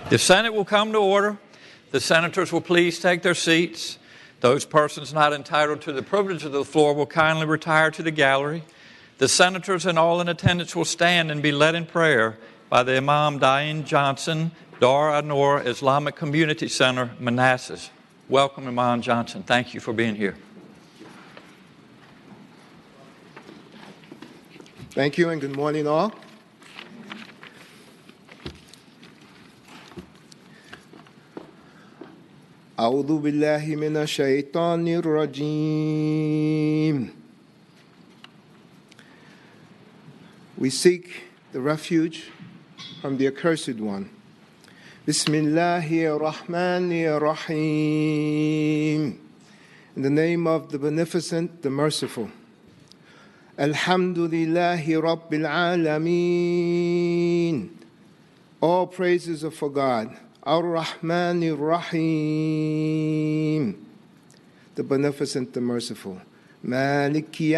The Senate will come to order. The senators will please take their seats. Those persons not entitled to the privilege of the floor will kindly retire to the gallery. The senators and all in attendance will stand and be led in prayer by the Imam Diane Johnson, Dar Anor Islamic Community Center, Manassas. Welcome, Imam Johnson. Thank you for being here. Thank you and good morning all. أعوذ بالله من الشيطان الرجيم. We seek the refuge from the accursed one. Bismillahir Rahmanir Rahim. In the name of the Beneficent, the Merciful. Alhamdulillahi Rabbil Alameen. All praises are for God. Ar-Rahmanir Rahim, the Beneficent, the Merciful. Maliki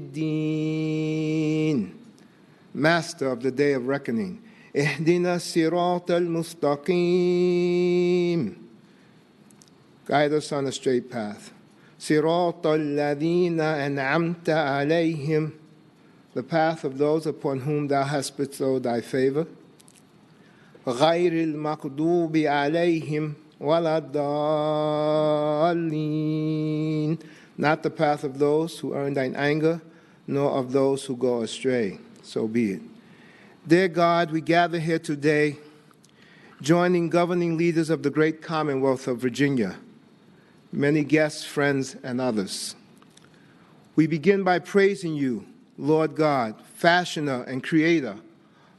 Yawmiddin, Master of the Day of Reckoning. Ihdina Sirat al-Mustaqim, guide us on a straight path. Sirat al-Ladina an'amta alayhim, the path of those upon whom thou hast bestowed thy favor. غير المغضوب عليهم ولا الضالين, not the path of those who earn thine anger, nor of those who go astray. So be it. Dear God, we gather here today, joining governing leaders of the great Commonwealth of Virginia, many guests, friends, and others. We begin by praising you, Lord God, fashioner and creator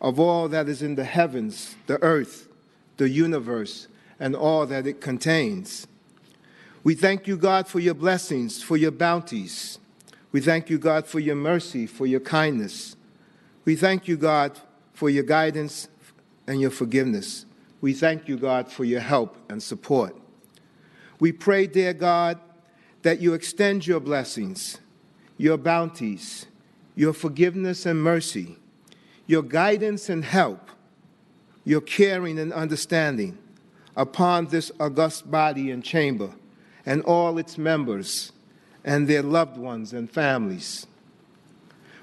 of all that is in the heavens, the earth, the universe, and all that it contains. We thank you, God, for your blessings, for your bounties. We thank you, God, for your mercy, for your kindness. We thank you, God, for your guidance and your forgiveness. We thank you, God, for your help and support. We pray, dear God, that you extend your blessings, your bounties, your forgiveness and mercy, your guidance and help, your caring and understanding upon this august body and chamber and all its members and their loved ones and families.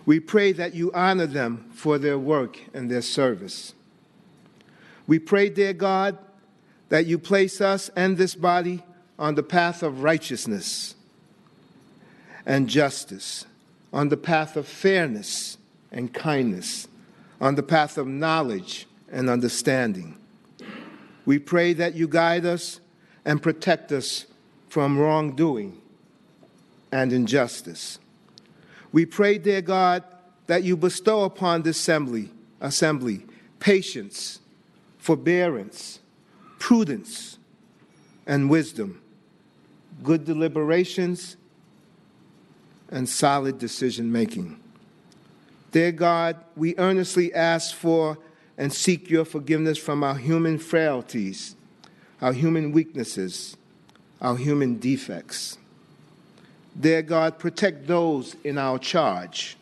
We pray that you honor them for their work and their service. We pray, dear God, that you place us and this body on the path of righteousness and justice, on the path of fairness and kindness, on the path of knowledge and understanding. We pray that you guide us and protect us from wrongdoing and injustice. We pray, dear God, that you bestow upon this assembly patience, forbearance, prudence, and wisdom, good deliberations, and solid decision-making. Dear God, we earnestly ask for and seek your forgiveness from our human frailties, our human weaknesses, our human defects. Dear God, protect those in our charge.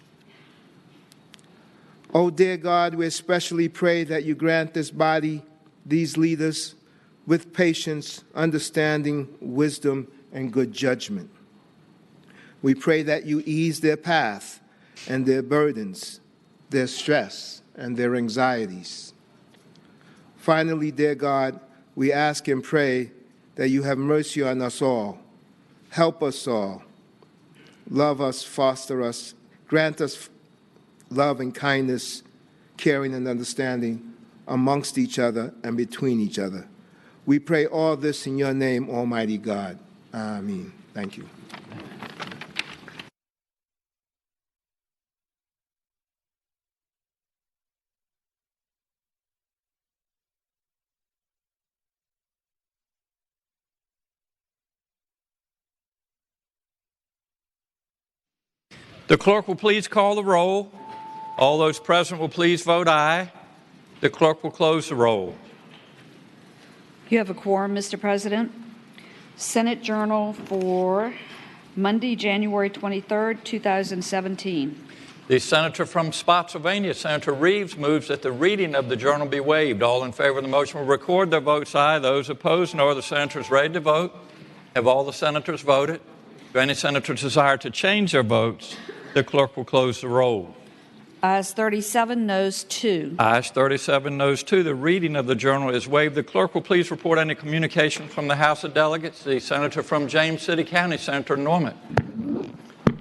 Oh, dear God, we especially pray that you grant this body, these leaders, with patience, understanding, wisdom, and good judgment. We pray that you ease their path and their burdens, their stress, and their anxieties. Finally, dear God, we ask and pray that you have mercy on us all. Help us all. Love us, foster us, grant us love and kindness, caring and understanding amongst each other and between each other. We pray all this in your name, Almighty God. Amen. Thank you. The clerk will please call the roll. All those present will please vote aye. The clerk will close the roll. You have a quorum, Mr. President. Senate Journal for Monday, January 23rd, 2017. The senator from Spotsylvania, Senator Reeves, moves that the reading of the journal be waived. All in favor of the motion will record their votes aye. Those opposed, no. Are the senators ready to vote? Have all the senators voted? Do any senators desire to change their votes? The clerk will close the roll. Ayes 37, noes 2. Ayes 37, noes 2. The reading of the journal is waived. The clerk will please report any communication from the House of Delegates. The senator from James City County, Senator Norman.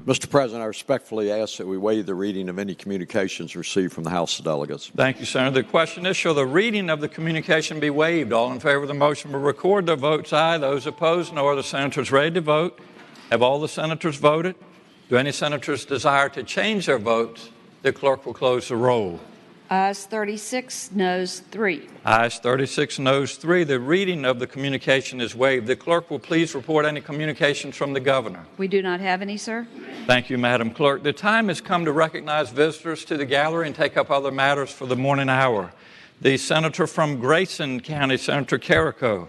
Mr. President, I respectfully ask that we waive the reading of any communications received from the House of Delegates. Thank you, Senator. The question is, shall the reading of the communication be waived? All in favor of the motion will record their votes aye. Those opposed, no. Are the senators ready to vote? Have all the senators voted? Do any senators desire to change their votes? The clerk will close the roll. Ayes 36, noes 3. Ayes 36, noes 3. The reading of the communication is waived. The clerk will please report any communications from the governor. We do not have any, sir. Thank you, Madam Clerk. The time has come to recognize visitors to the gallery and take up other matters for the morning hour. The senator from Grayson County, Senator Carrico.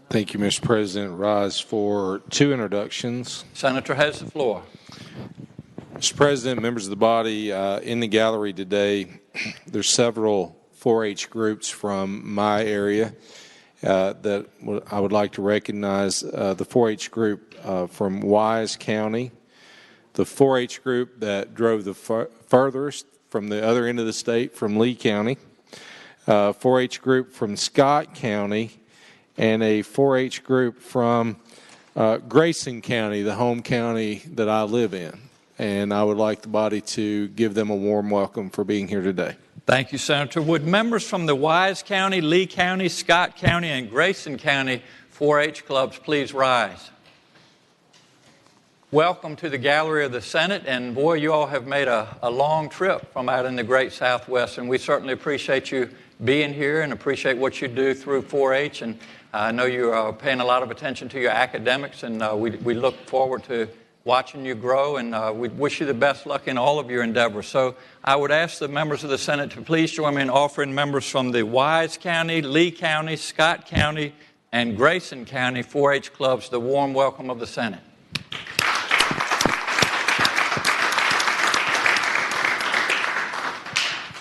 Thank you, Mr. President. Rise for two introductions. Senator has the floor. Mr. President, members of the body, in the gallery today, there's several 4-H groups from my area that I would like to recognize. The 4-H group from Wise County, the 4-H group that drove the furthest from the other end of the state from Lee County, 4-H group from Scott County, and a 4-H group from Grayson County, the home county that I live in. And I would like the body to give them a warm welcome for being here today. Thank you, Senator. Would members from the Wise County, Lee County, Scott County, and Grayson County 4-H clubs please rise? Welcome to the gallery of the Senate, and boy, you all have made a long trip from out in the great Southwest, and we certainly appreciate you being here and appreciate what you do through 4-H, and I know you are paying a lot of attention to your academics, and we look forward to watching you grow, and we wish you the best luck in all of your endeavors. So I would ask the members of the Senate to please join me in offering members from the Wise County, Lee County, Scott County, and Grayson County 4-H clubs the warm welcome of the Senate.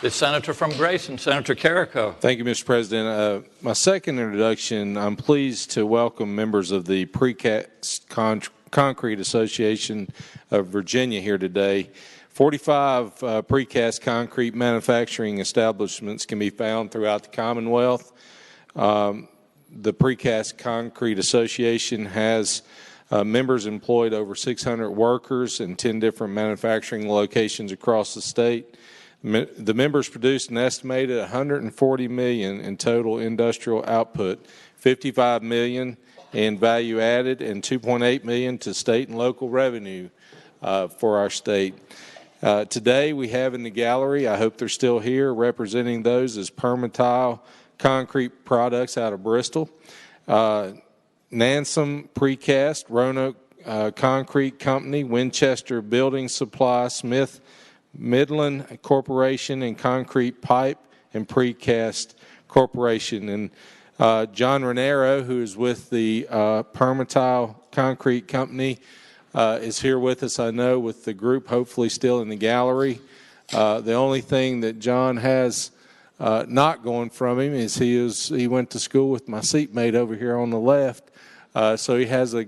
The senator from Grayson, Senator Carrico. Thank you, Mr. President. My second introduction, I'm pleased to welcome members of the Precast Concrete Association of Virginia here today. 45 precast concrete manufacturing establishments can be found throughout the Commonwealth. The Precast Concrete Association has members employed over 600 workers in 10 different manufacturing locations across the state. The members produced an estimated $140 million in total industrial output, $55 million in value added, and $2.8 million to state and local revenue for our state. Today we have in the gallery, I hope they're still here, representing those as Permatile Concrete Products out of Bristol, Nansom Precast, Roanoke Concrete Company, Winchester Building Supply, Smith Midland Corporation, and Concrete Pipe and Precast Corporation. And John Ranero, who is with the Permatile Concrete Company, is here with us, I know, with the group hopefully still in the gallery. The only thing that John has not going from him is he went to school with my seatmate over here on the left, so he has a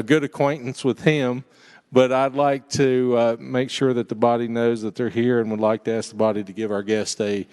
good acquaintance with him. But I'd like to make sure that the body knows that they're here, and would like to ask the body to give our guest a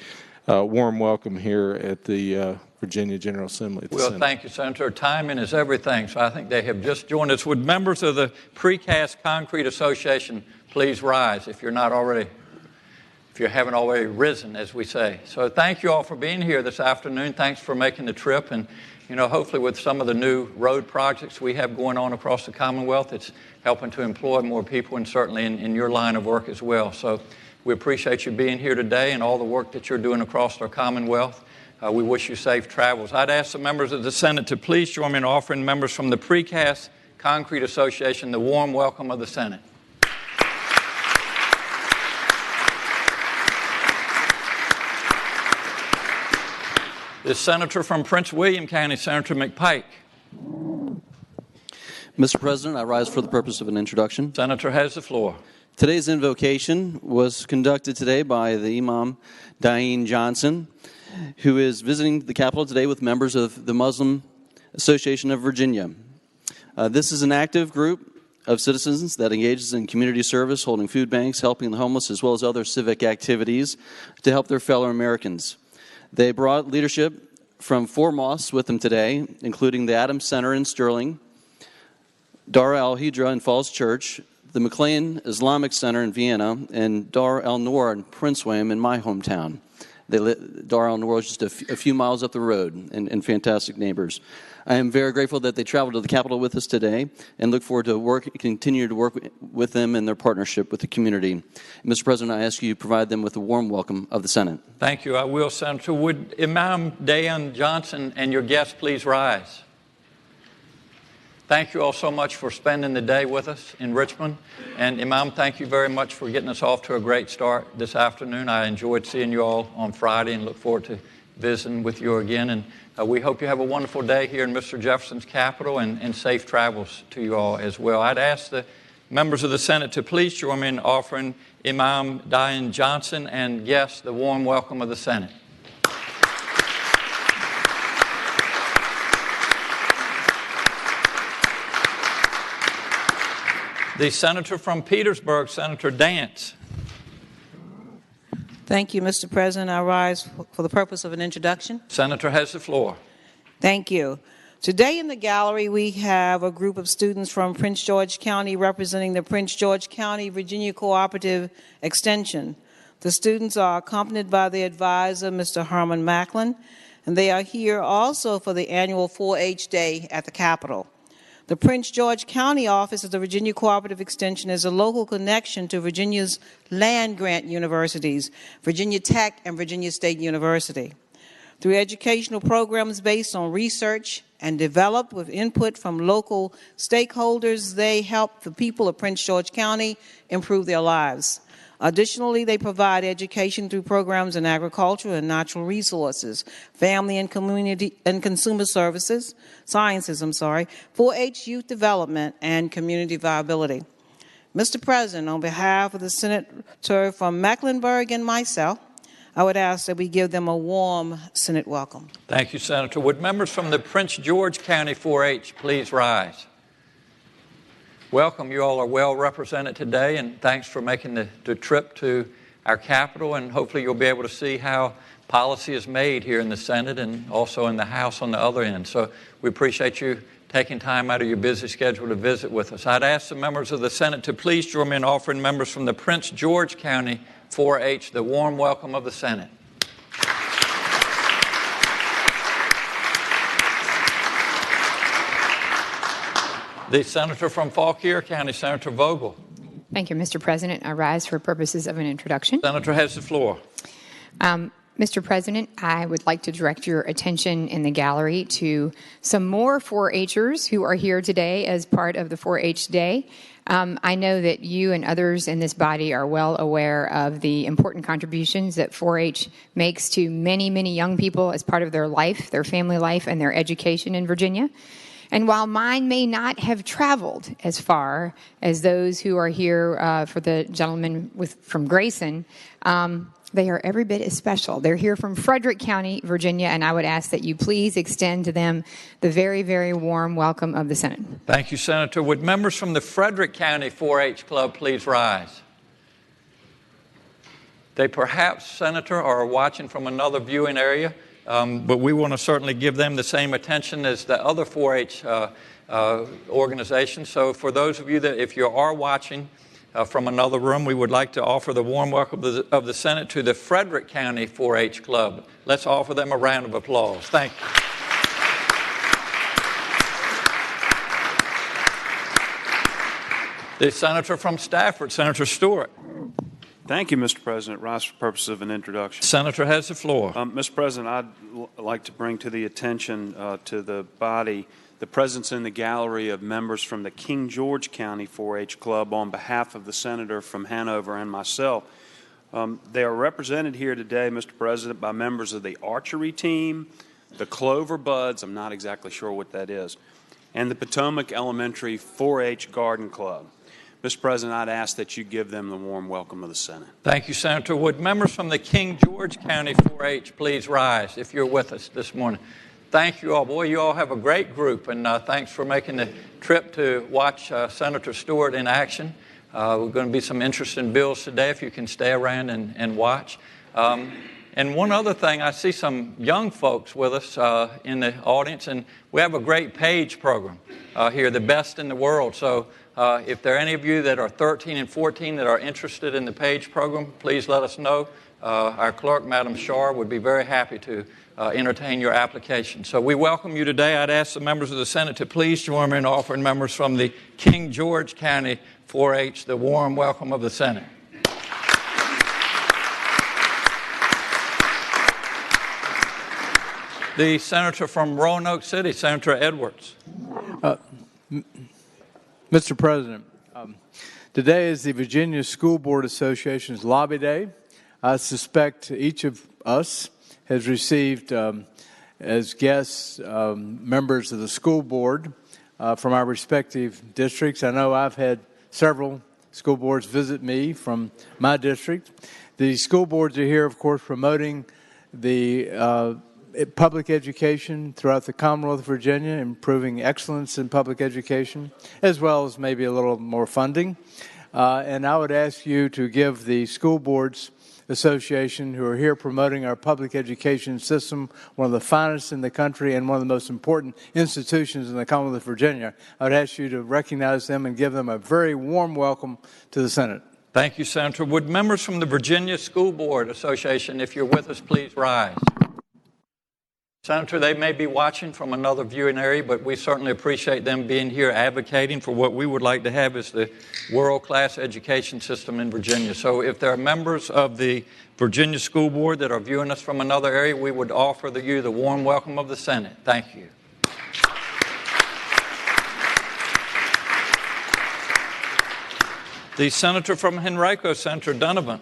warm welcome here at the Virginia General Assembly. Well, thank you, Senator. Timing is everything, so I think they have just joined us. Would members of the Precast Concrete Association please rise if you haven't already risen, as we say. So thank you all for being here this afternoon. Thanks for making the trip, and hopefully with some of the new road projects we have going on across the Commonwealth, it's helping to employ more people, and certainly in your line of work as well. So we appreciate you being here today and all the work that you're doing across our Commonwealth. We wish you safe travels. I'd ask the members of the Senate to please join me in offering members from the Precast Concrete Association the warm welcome of the Senate. The senator from Prince William County, Senator McPike. Mr. President, I rise for the purpose of an introduction. Senator has the floor. Today's invocation was conducted today by the Imam Diane Johnson, who is visiting the Capitol today with members of the Muslim Association of Virginia. This is an active group of citizens that engages in community service, holding food banks, helping the homeless, as well as other civic activities to help their fellow Americans. They brought leadership from 4 mosques with them today, including the Adams Center in Sterling, Dar al-Hijra in Falls Church, the McLean Islamic Center in Vienna, and Dar al-Noor in Prince William in my hometown. Dar al-Noor is just a few miles up the road, and fantastic neighbors. I am very grateful that they traveled to the Capitol with us today and look forward to continue to work with them in their partnership with the community. Mr. President, I ask you to provide them with a warm welcome of the Senate. Thank you. I will, Senator. Would Imam Diane Johnson and your guests please rise? Thank you all so much for spending the day with us in Richmond. And Imam, thank you very much for getting us off to a great start this afternoon. I enjoyed seeing you all on Friday and look forward to visiting with you again. And we hope you have a wonderful day here in Mr. Jefferson's Capitol and safe travels to you all as well. I'd ask the members of the Senate to please join me in offering Imam Diane Johnson and guests the warm welcome of the Senate. The Senator from Petersburg, Senator Dance. Thank you, Mr. President. I rise for the purpose of an introduction. Senator has the floor. Thank you. Today in the gallery, we have a group of students from Prince George County representing the Prince George County Virginia Cooperative Extension. The students are accompanied by their advisor, Mr. Herman Macklin, and they are here also for the annual 4-H Day at the Capitol. The Prince George County office of the Virginia Cooperative Extension is a local connection to Virginia's land-grant universities, Virginia Tech and Virginia State University. Through educational programs based on research and developed with input from local stakeholders, they help the people of Prince George County improve their lives. Additionally, they provide education through programs in agriculture and natural resources, family and community and consumer sciences, 4-H youth development, and community viability. Mr. President, on behalf of the Senator from Mecklenburg and myself, I would ask that we give them a warm Senate welcome. Thank you, Senator. Would members from the Prince George County 4-H please rise? Welcome. You all are well represented today, and thanks for making the trip to our Capitol, and hopefully you'll be able to see how policy is made here in the Senate and also in the House on the other end. So we appreciate you taking time out of your busy schedule to visit with us. I'd ask the members of the Senate to please join me in offering members from the Prince George County 4-H the warm welcome of the Senate. The Senator from Fauquier County, Senator Vogel. Thank you, Mr. President. I rise for purposes of an introduction. Senator has the floor. Mr. President, I would like to direct your attention in the gallery to some more 4-Hers who are here today as part of the 4-H Day. I know that you and others in this body are well aware of the important contributions that 4-H makes to many, many young people as part of their life, their family life, and their education in Virginia. And while mine may not have traveled as far as those who are here for the gentleman from Grayson, they are every bit as special. They're here from Frederick County, Virginia, and I would ask that you please extend to them the very, very warm welcome of the Senate. Thank you, Senator. Would members from the Frederick County 4-H Club please rise? They perhaps, Senator, are watching from another viewing area. But we want to certainly give them the same attention as the other 4-H organizations. So for those of you that, if you are watching from another room, we would like to offer the warm welcome of the Senate to the Frederick County 4-H Club. Let's offer them a round of applause. Thank you. The Senator from Stafford, Senator Stewart. Thank you, Mr. President. Rise for purposes of an introduction. Senator has the floor. Mr. President, I'd like to bring to the attention to the body the presence in the gallery of members from the King George County 4-H Club on behalf of the Senator from Hanover and myself. They are represented here today, Mr. President, by members of the archery team, the Clover Buds, I'm not exactly sure what that is, and the Potomac Elementary 4-H Garden Club. Mr. President, I'd ask that you give them the warm welcome of the Senate. Thank you, Senator Wood. Members from the King George County 4-H, please rise if you're with us this morning. Thank you all. Boy, you all have a great group, and thanks for making the trip to watch Senator Stewart in action. We're going to be some interesting bills today if you can stay around and watch. And one other thing, I see some young folks with us in the audience, and we have a great page program here, the best in the world. So if there are any of you that are 13 and 14 that are interested in the page program, please let us know. Our clerk, Madam Shar, would be very happy to entertain your application. So we welcome you today. I'd ask the members of the Senate to please join me in offering members from the King George County 4-H the warm welcome of the Senate. The senator from Roanoke City, Senator Edwards. Mr. President, today is the Virginia School Board Association's Lobby Day. I suspect each of us has received, as guests, members of the school board from our respective districts. I know I've had several school boards visit me from my district. The school boards are here, of course, promoting the public education throughout the Commonwealth of Virginia, improving excellence in public education, as well as maybe a little more funding. And I would ask you to give the School Boards Association, who are here promoting our public education system, one of the finest in the country and one of the most important institutions in the Commonwealth of Virginia, I would ask you to recognize them and give them a very warm welcome to the Senate. Thank you, Senator. Would members from the Virginia School Board Association, if you're with us, please rise. Senator, they may be watching from another viewing area, but we certainly appreciate them being here advocating for what we would like to have is the world-class education system in Virginia. So if there are members of the Virginia School Board that are viewing us from another area, we would offer you the warm welcome of the Senate. Thank you. The senator from Henrico, Senator Donovan.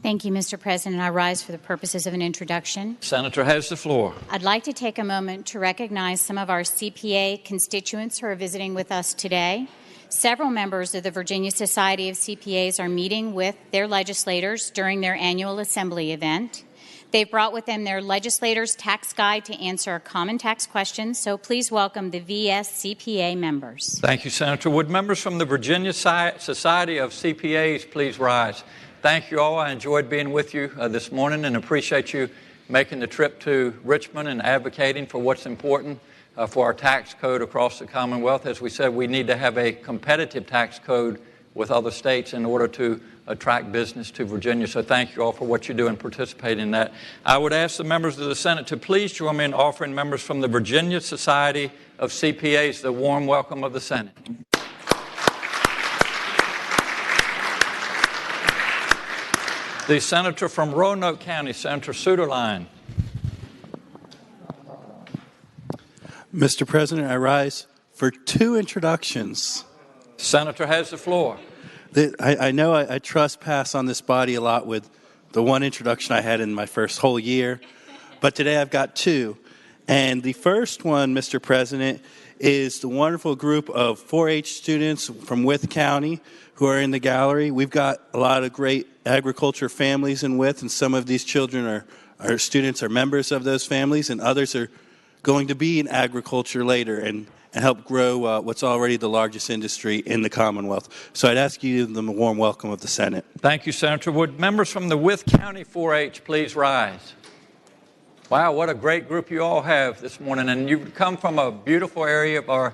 Thank you, Mr. President. I rise for the purposes of an introduction. Senator has the floor. I'd like to take a moment to recognize some of our CPA constituents who are visiting with us today. Several members of the Virginia Society of CPAs are meeting with their legislators during their annual assembly event. They've brought with them their legislators' tax guide to answer common tax questions, so please welcome the VSCPA members. Thank you, Senator. Would members from the Virginia Society of CPAs please rise? Thank you all. I enjoyed being with you this morning and appreciate you making the trip to Richmond and advocating for what's important for our tax code across the Commonwealth. As we said, we need to have a competitive tax code with other states in order to attract business to Virginia. So thank you all for what you do and participate in that. I would ask the members of the Senate to please join me in offering members from the Virginia Society of CPAs the warm welcome of the Senate. The senator from Roanoke County, Senator Suderline. Mr. President, I rise for two introductions. Senator has the floor. I know I trespass on this body a lot with the one introduction I had in my first whole year, but today I've got two. And the first one, Mr. President, is the wonderful group of 4-H students from Wythe County who are in the gallery. We've got a lot of great agriculture families in Wythe, and some of these children our students are members of those families, and others are going to be in agriculture later and help grow what's already the largest industry in the Commonwealth. So I'd ask you to give them a warm welcome of the Senate. Thank you, Senator. Would members from the Wythe County 4-H please rise? Wow, what a great group you all have this morning. And you've come from a beautiful area of our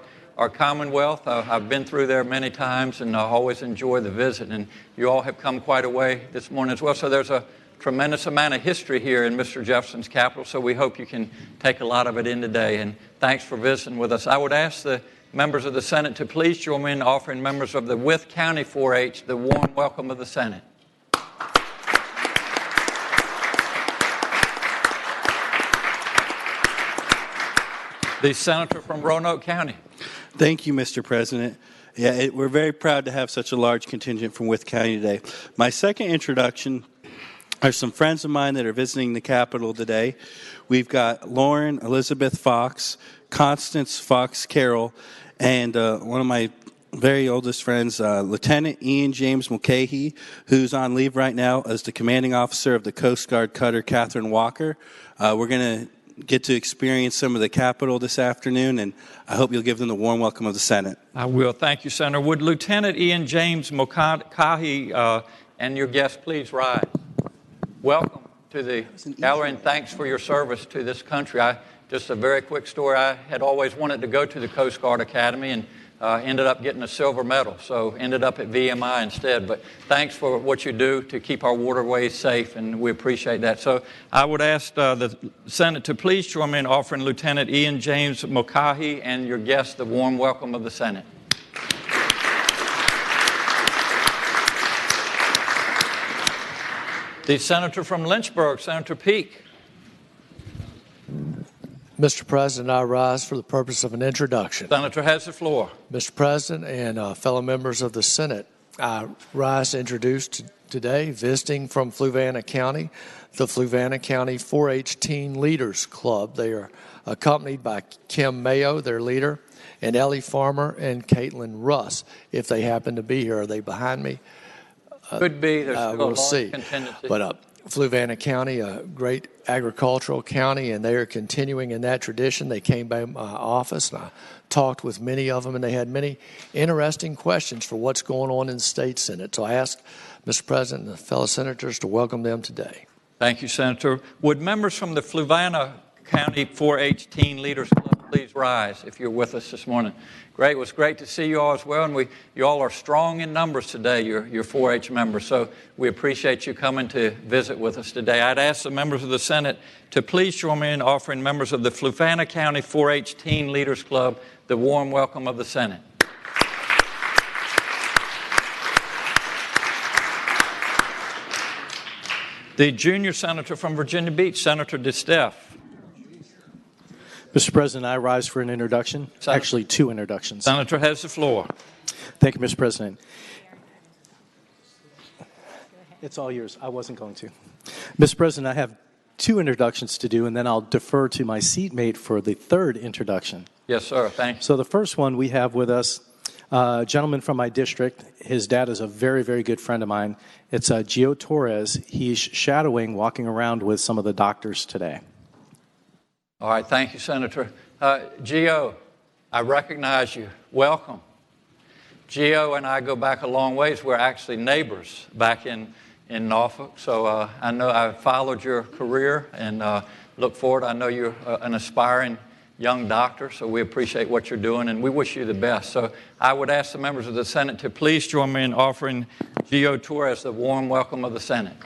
Commonwealth. I've been through there many times, and I always enjoy the visit. And you all have come quite a way this morning as well. So there's a tremendous amount of history here in Mr. Jefferson's capital, so we hope you can take a lot of it in today. And thanks for visiting with us. I would ask the members of the Senate to please join me in offering members of the Wythe County 4-H the warm welcome of the Senate. The senator from Roanoke County. Thank you, Mr. President. Yeah, we're very proud to have such a large contingent from Wythe County today. My second introduction are some friends of mine that are visiting the Capitol today. We've got Lauren Elizabeth Fox, Constance Fox Carroll, and one of my very oldest friends, Lieutenant Ian James Mulcahy, who's on leave right now as the commanding officer of the Coast Guard cutter Catherine Walker. We're going to get to experience some of the Capitol this afternoon, and I hope you'll give them the warm welcome of the Senate. I will. Thank you, Senator. Would Lieutenant Ian James Mulcahy and your guests please rise? Welcome to the gallery, and thanks for your service to this country. Just a very quick story. I had always wanted to go to the Coast Guard Academy and ended up getting a silver medal, so ended up at VMI instead. But thanks for what you do to keep our waterways safe, and we appreciate that. So I would ask the Senate to please join me in offering Lieutenant Ian James Mulcahy and your guests the warm welcome of the Senate. The Senator from Lynchburg, Senator Peake. Mr. President, I rise for the purpose of an introduction. Senator has the floor. Mr. President and fellow members of the Senate, I rise to introduce today, visiting from Fluvanna County, the Fluvanna County 4-H Teen Leaders Club. They are accompanied by Kim Mayo, their leader, and Ellie Farmer and Caitlin Russ. If they happen to be here, are they behind me? Could be. There's still we'll a see. contingency. But Fluvanna County, a great agricultural county, and they are continuing in that tradition. They came by my office, and I talked with many of them, and they had many interesting questions for what's going on in the state Senate. So I ask Mr. President and the fellow senators to welcome them today. Thank you, Senator. Would members from the Fluvanna County 4-H Teen Leaders Club please rise if you're with us this morning? Great. It was great to see you all as well, and you all are strong in numbers today, your 4-H members, so we appreciate you coming to visit with us today. I'd ask the members of the Senate to please join me in offering members of the Fluvanna County 4-H Teen Leaders Club the warm welcome of the Senate. The junior senator from Virginia Beach, Senator DeSteffe. Mr. President, I rise for an introduction. Actually, two introductions. Senator has the floor. Thank you, Mr. President. It's all yours. I wasn't going to. Mr. President, I have two introductions to do, and then I'll defer to my seatmate for the third introduction. Yes, sir. Thank you. So the first one, we have with us a gentleman from my district. His dad is a very, very good friend of mine. It's Gio Torres. He's shadowing, walking around with some of the doctors today. All right, thank you, Senator. Gio, I recognize you. Welcome. Gio and I go back a long ways. We're actually neighbors back in Norfolk, so I know I've followed your career and look forward. I know you're an aspiring young doctor, so we appreciate what you're doing, and we wish you the best. So I would ask the members of the Senate to please join me in offering Gio Torres the warm welcome of the Senate.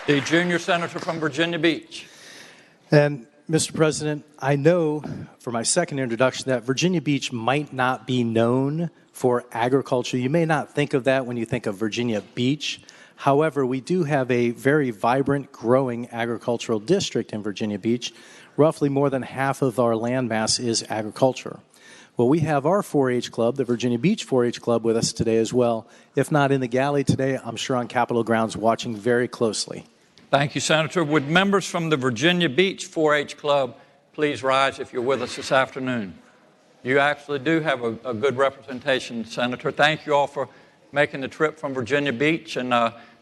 The junior senator from Virginia Beach. And, Mr. President, I know for my second introduction that Virginia Beach might not be known for agriculture. You may not think of that when you think of Virginia Beach. However, we do have a very vibrant, growing agricultural district in Virginia Beach. Roughly more than half of our land mass is agriculture. Well, we have our 4-H club, the Virginia Beach 4-H club, with us today as well. If not in the galley today, I'm sure on Capitol grounds watching very closely. Thank you, Senator. Would members from the Virginia Beach 4-H Club please rise if you're with us this afternoon? You actually do have a good representation, Senator. Thank you all for making the trip from Virginia Beach, and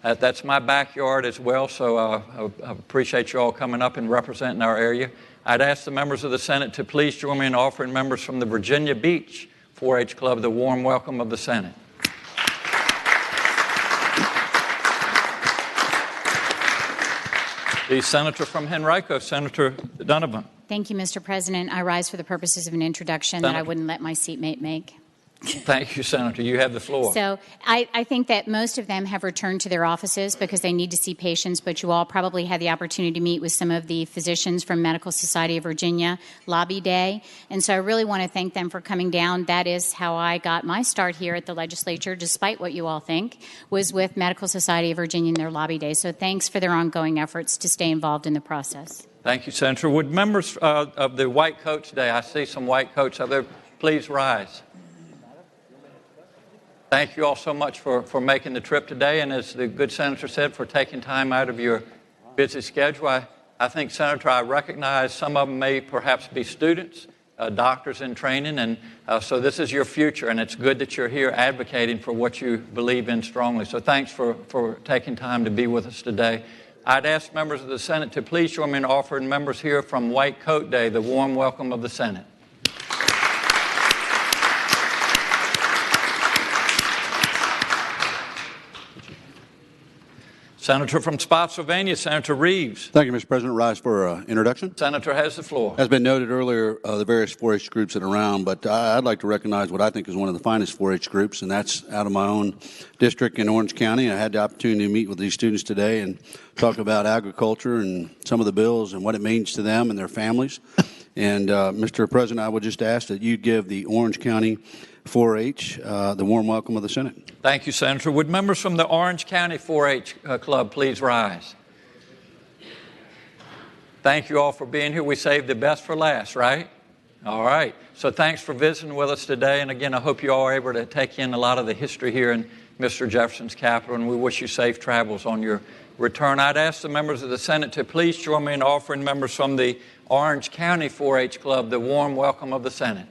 that's my backyard as well, so I appreciate you all coming up and representing our area. I'd ask the members of the Senate to please join me in offering members from the Virginia Beach 4-H Club the warm welcome of the Senate. The senator from Henrico, Senator Donovan. Thank you, Mr. President. I rise for the purposes of an introduction that I wouldn't let my seatmate make. Thank you, Senator. You have the floor. So I think that most of them have returned to their offices because they need to see patients, but you all probably had the opportunity to meet with some of the physicians from Medical Society of Virginia Lobby Day. And so I really want to thank them for coming down. That is how I got my start here at the legislature, despite what you all think, was with Medical Society of Virginia and their Lobby Day. So thanks for their ongoing efforts to stay involved in the process. Thank you, Senator. Would members of the White Coats Day, I see some white coats out there, please rise. Thank you all so much for making the trip today, and as the good senator said, for taking time out of your busy schedule. I think, Senator, I recognize some of them may perhaps be students, doctors in training, and so this is your future, and it's good that you're here advocating for what you believe in strongly. So thanks for taking time to be with us today. I'd ask members of the Senate to please join me in offering members here from White Coat Day the warm welcome of the Senate. Senator from Spotsylvania, Senator Reeves. Thank you, Mr. President. Rise for introduction. Senator has the floor. As been noted earlier, the various 4-H groups that are around, but I'd like to recognize what I think is one of the finest 4-H groups, and that's out of my own district in Orange County. I had the opportunity to meet with these students today and talk about agriculture and some of the bills and what it means to them and their families. And, Mr. President, I would just ask that you give the Orange County 4-H the warm welcome of the Senate. Thank you, Senator. Would members from the Orange County 4-H Club please rise? Thank you all for being here. We saved the best for last, right? All right. So thanks for visiting with us today. And again, I hope you all are able to take in a lot of the history here in Mr. Jefferson's capital, and we wish you safe travels on your return. I'd ask the members of the Senate to please join me in offering members from the Orange County 4-H Club the warm welcome of the Senate.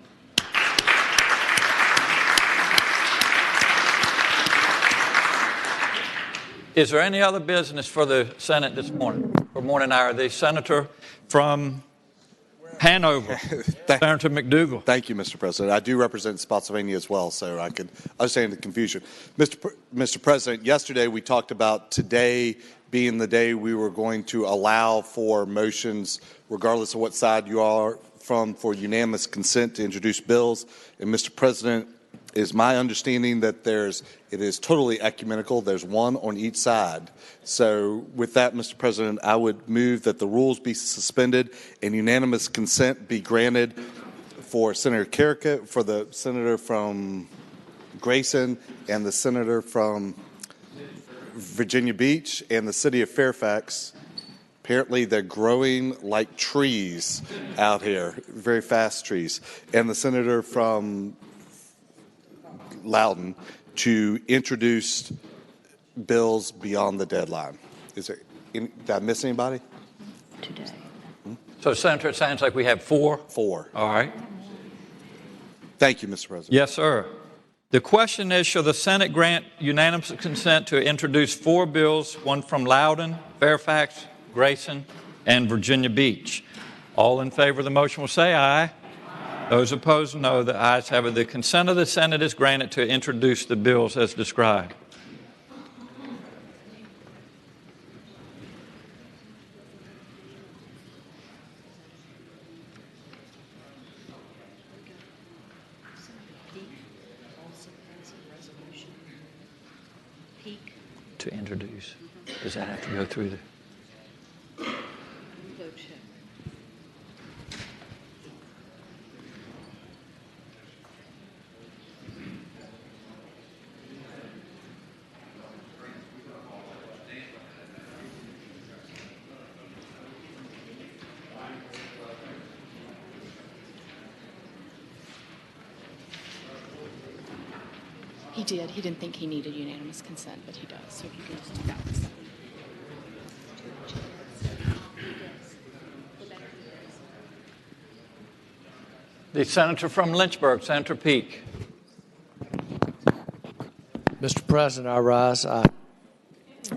Is there any other business for the Senate this morning? For morning hour, the senator from Hanover, Senator McDougal. Thank you, Mr. President. I do represent Spotsylvania as well, so I can understand the confusion. Mr. President, yesterday we talked about today being the day we were going to allow for motions, regardless of what side you are from, for unanimous consent to introduce bills. And Mr. President, is my understanding that it is totally ecumenical. There's one on each side. So with that, Mr. President, I would move that the rules be suspended and unanimous consent be granted for Senator Carrick, for the senator from Grayson, and the senator from Virginia Beach, and the city of Fairfax. Apparently, they're growing like trees out here, very fast trees. And the senator from Loudoun to introduce bills beyond the deadline. Did I miss anybody? Today. So, Senator, it sounds like we have four. Four. All right. Thank you, Mr. President. Yes, sir. The question is, shall the Senate grant unanimous consent to introduce 4 bills, one from Loudoun, Fairfax, Grayson, and Virginia Beach? All in favor of the motion will say aye. Those opposed, no. The ayes have it. The consent of the Senate is granted to introduce the bills as described. To introduce. Does that have to go through the... He did. He didn't think he needed unanimous consent, but he does. So if you can just do that one. The senator from Lynchburg, Senator Peake. Mr. President, I rise. I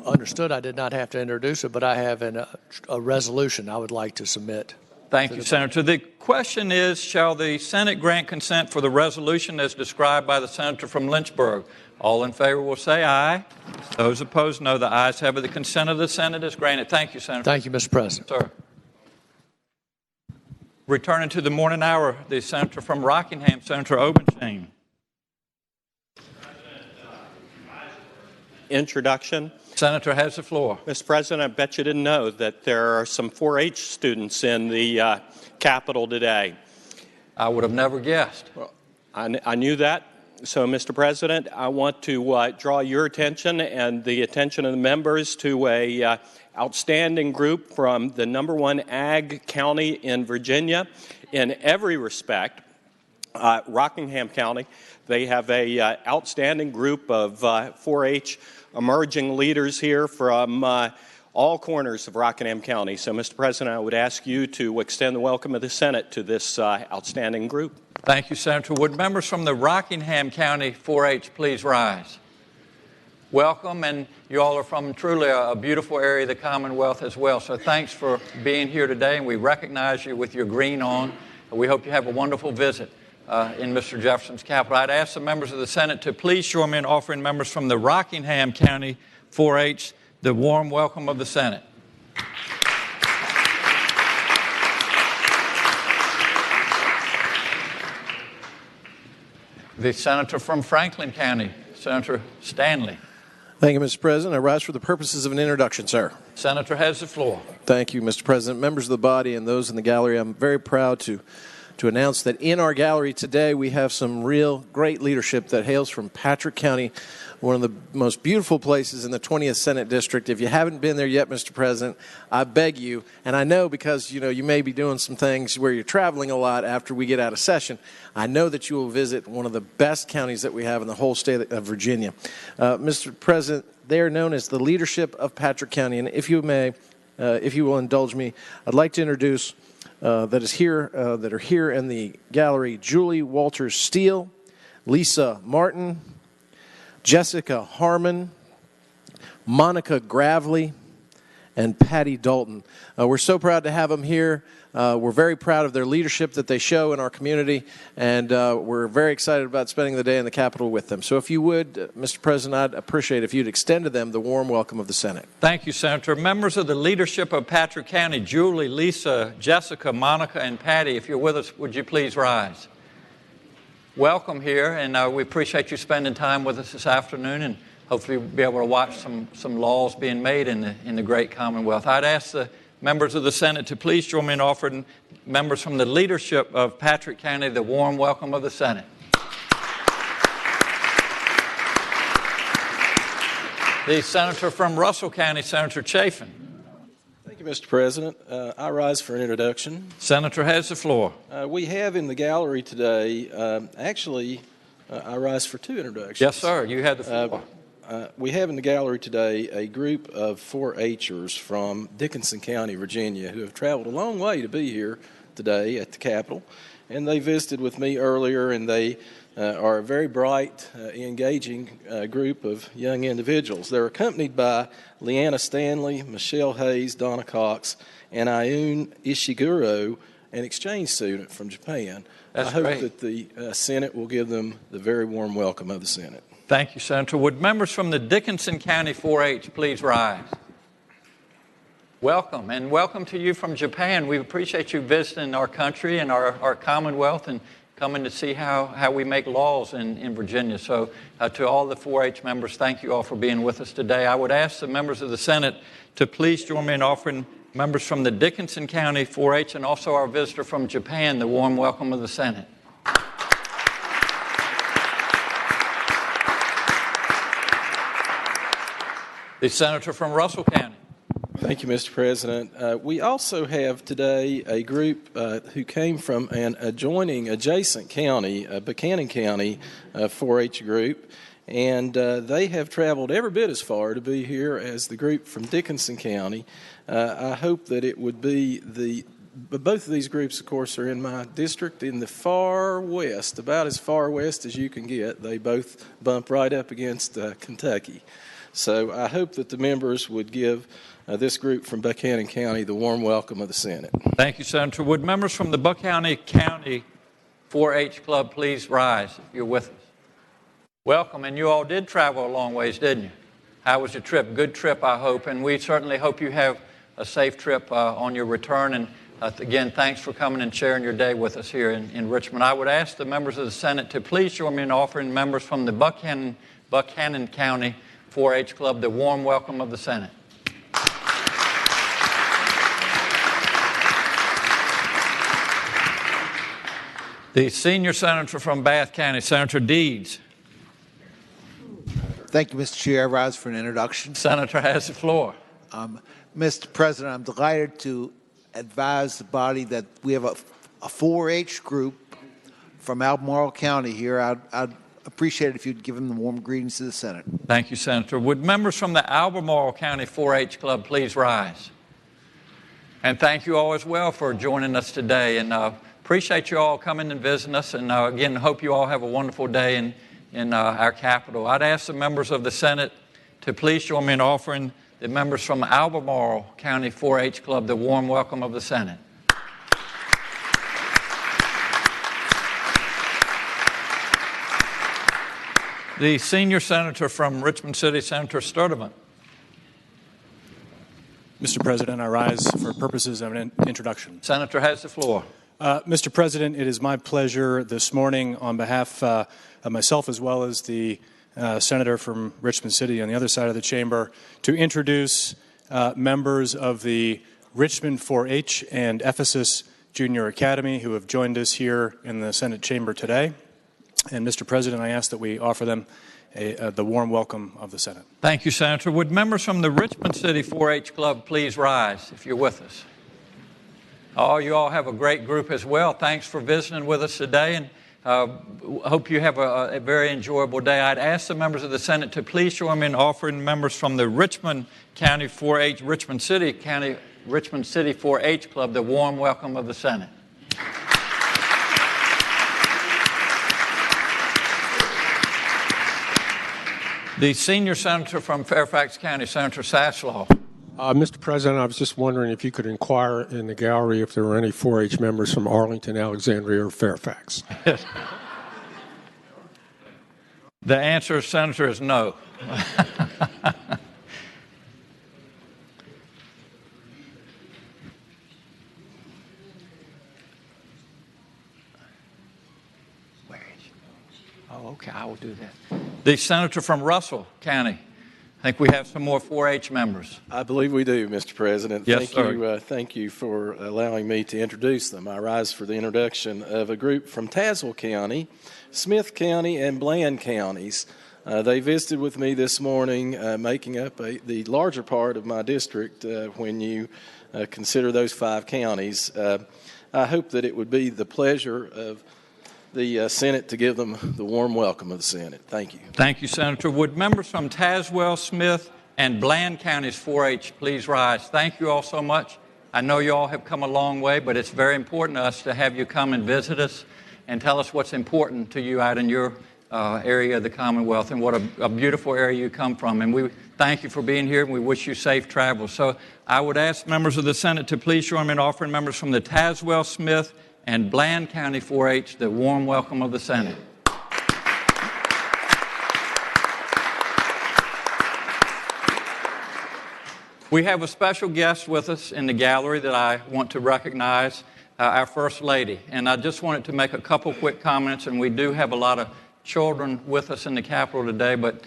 understood I did not have to introduce it, but I have a resolution I would like to submit. Thank you, Senator. The question is, shall the Senate grant consent for the resolution as described by the senator from Lynchburg? All in favor will say aye. Those opposed, no. The ayes have it. The consent of the Senate is granted. Thank you, Senator. Thank you, Mr. President. Sir. Returning to the morning hour, the senator from Rockingham, Senator Obenstein. Introduction. Senator has the floor. Mr. President, I bet you didn't know that there are some 4-H students in the Capitol today. I would have never guessed. Well, I knew that. So, Mr. President, I want to draw your attention and the attention of the members to a outstanding group from the #1 ag county in Virginia in every respect, Rockingham County. They have a outstanding group of 4-H emerging leaders here from all corners of Rockingham County. So, Mr. President, I would ask you to extend the welcome of the Senate to this outstanding group. Thank you, Senator. Would members from the Rockingham County 4-H please rise? Welcome, and you all are from truly a beautiful area of the Commonwealth as well. So thanks for being here today, and we recognize you with your green on. We hope you have a wonderful visit in Mr. Jefferson's capital. I'd ask the members of the Senate to please join me in offering members from the Rockingham County 4-H the warm welcome of the Senate. The Senator from Franklin County, Senator Stanley. Thank you, Mr. President. I rise for the purposes of an introduction, sir. Senator has the floor. Thank you, Mr. President. Members of the body and those in the gallery, I'm very proud to announce that in our gallery today we have some real great leadership that hails from Patrick County, one of the most beautiful places in the 20th Senate District. If you haven't been there yet, Mr. President, I beg you, and I know because you may be doing some things where you're traveling a lot after we get out of session, I know that you will visit one of the best counties that we have in the whole state of Virginia. Mr. President, they are known as the leadership of Patrick County, and if you will indulge me, I'd like to introduce that are here in the gallery: Julie Walters Steele, Lisa Martin, Jessica Harmon, Monica Gravely, and Patty Dalton. We're so proud to have them here. We're very proud of their leadership that they show in our community, and we're very excited about spending the day in the Capitol with them. So if you would, Mr. President, I'd appreciate if you'd extend to them the warm welcome of the Senate. Thank you, Senator. Members of the leadership of Patrick County, Julie, Lisa, Jessica, Monica, and Patty, if you're with us, would you please rise? Welcome here, and we appreciate you spending time with us this afternoon, and hopefully we'll be able to watch some laws being made in the great Commonwealth. I'd ask the members of the Senate to please join me in offering members from the leadership of Patrick County the warm welcome of the Senate. The Senator from Russell County, Senator Chafin. Thank you, Mr. President. I rise for an introduction. Senator has the floor. We have in the gallery today, I rise for two introductions. Yes, sir. You have the floor. We have in the gallery today a group of 4-Hers from Dickinson County, Virginia, who have traveled a long way to be here today at the Capitol. And they visited with me earlier, and they are a very bright, engaging group of young individuals. They're accompanied by Leanna Stanley, Michelle Hayes, Donna Cox, and Ayun Ishiguro, an exchange student from Japan. That's I hope great. that the Senate will give them the very warm welcome of the Senate. Thank you, Senator. Would members from the Dickinson County 4-H please rise? Welcome, and welcome to you from Japan. We appreciate you visiting our country and our Commonwealth and coming to see how we make laws in Virginia. So to all the 4-H members, thank you all for being with us today. I would ask the members of the Senate to please join me in offering members from the Dickinson County 4-H and also our visitor from Japan the warm welcome of the Senate. The Senator from Russell County. Thank you, Mr. President. We also have today a group who came from an adjacent county, Buchanan County 4-H group, and they have traveled every bit as far to be here as the group from Dickinson County. I hope that it would be both of these groups, of course, are in my district in the far west, about as far west as you can get. They both bump right up against Kentucky. So I hope that the members would give this group from Buchanan County the warm welcome of the Senate. Thank you, Senator. Would members from the Buchanan County 4-H Club please rise if you're with us? Welcome, and you all did travel a long ways, didn't you? How was your trip? Good trip, I hope, and we certainly hope you have a safe trip on your return. And again, thanks for coming and sharing your day with us here in Richmond. I would ask the members of the Senate to please join me in offering members from the Buchanan County 4-H Club the warm welcome of the Senate. The senior senator from Bath County, Senator Deeds. Thank you, Mr. Chair. I rise for an introduction. Senator has the floor. Mr. President, I'm delighted to advise the body that we have a 4-H group from Albemarle County here. I'd appreciate it if you'd give him the warm greetings to the Senate. Thank you, Senator. Would members from the Albemarle County 4-H Club please rise? And thank you all as well for joining us today. And appreciate you all coming and visiting us. And again, hope you all have a wonderful day in our capital. I'd ask the members of the Senate to please join me in offering the members from Albemarle County 4-H Club the warm welcome of the Senate. The senior senator from Richmond City, Senator Sturdivant. Mr. President, I rise for purposes of an introduction. Senator has the floor. Mr. President, it is my pleasure this morning on behalf of myself as well as the senator from Richmond City on the other side of the chamber to introduce members of the Richmond 4-H and Ephesus Junior Academy who have joined us here in the Senate chamber today. And, Mr. President, I ask that we offer them the warm welcome of the Senate. Thank you, Senator. Would members from the Richmond City 4-H Club please rise if you're with us? Oh, you all have a great group as well. Thanks for visiting with us today, and hope you have a very enjoyable day. I'd ask the members of the Senate to please join me in offering members from the Richmond City 4-H Club the warm welcome of the Senate. The senior senator from Fairfax County, Senator Sasslaw. Mr. President, I was just wondering if you could inquire in the gallery if there were any 4-H members from Arlington, Alexandria, or Fairfax. The answer, Senator, is no. Oh, okay, I will do that. The senator from Russell County. I think we have some more 4-H members. I believe we do, Mr. President. Yes, sir. Thank you for allowing me to introduce them. I rise for the introduction of a group from Tazewell County, Smith County, and Bland counties. They visited with me this morning, making up the larger part of my district when you consider those 5 counties. I hope that it would be the pleasure of the Senate to give them the warm welcome of the Senate. Thank you. Thank you, Senator. Would members from Tazewell, Smith, and Bland counties 4-H please rise? Thank you all so much. I know you all have come a long way, but it's very important to us to have you come and visit us and tell us what's important to you out in your area of the Commonwealth and what a beautiful area you come from. And we thank you for being here, and we wish you safe travels. So I would ask members of the Senate to please join me in offering members from the Tazewell, Smith, and Bland County 4-H the warm welcome of the Senate. We have a special guest with us in the gallery that I want to recognize, our First Lady. And I just wanted to make a couple quick comments, and we do have a lot of children with us in the Capitol today, but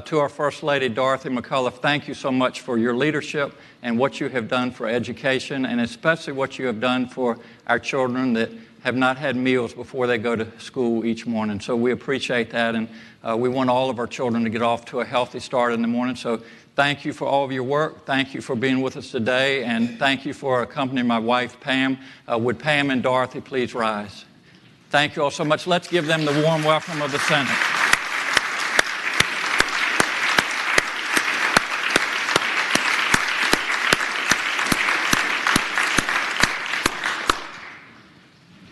to our First Lady, Dorothy McCullough, thank you so much for your leadership and what you have done for education, and especially what you have done for our children that have not had meals before they go to school each morning. So we appreciate that, and we want all of our children to get off to a healthy start in the morning. So thank you for all of your work. Thank you for being with us today, and thank you for accompanying my wife, Pam. Would Pam and Dorothy please rise? Thank you all so much. Let's give them the warm welcome of the Senate.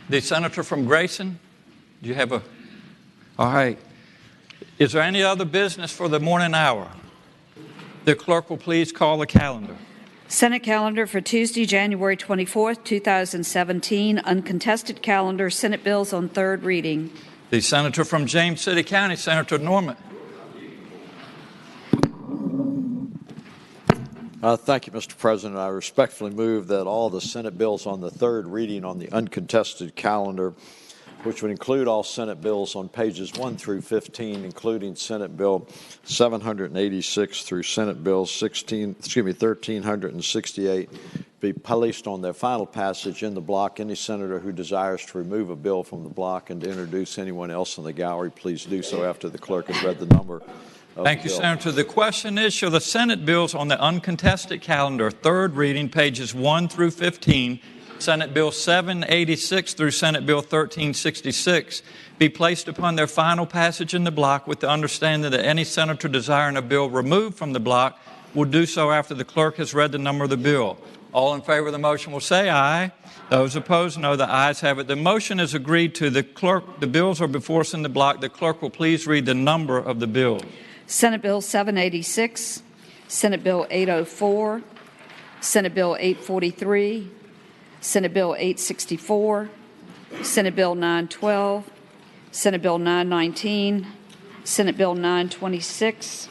The senator from Grayson, do you have a? All right. Is there any other business for the morning hour? The clerk will please call the calendar. Senate calendar for Tuesday, January 24th, 2017. Uncontested calendar. Senate bills on third reading. The senator from James City County, Senator Norman. Thank you, Mr. President. I respectfully move that all the Senate bills on the third reading on the uncontested calendar, which would include all Senate bills on pages 1 through 15, including Senate Bill 786 through Senate Bill 1368, be placed on their final passage in the block. Any senator who desires to remove a bill from the block and to introduce anyone else in the gallery, please do so after the clerk has read the number. Thank you, Senator. The question is, shall the Senate bills on the uncontested calendar, third reading, pages 1 through 15, Senate Bill 786 through Senate Bill 1366 be placed upon their final passage in the block with the understanding that any senator desiring a bill removed from the block will do so after the clerk has read the number of the bill. All in favor of the motion will say aye. Those opposed, no. The ayes have it. The motion is agreed to. The clerk, the bills are before us in the block. The clerk will please read the number of the bill. Senate Bill 786, Senate Bill 804, Senate Bill 843, Senate Bill 864, Senate Bill 912, Senate Bill 919, Senate Bill 926,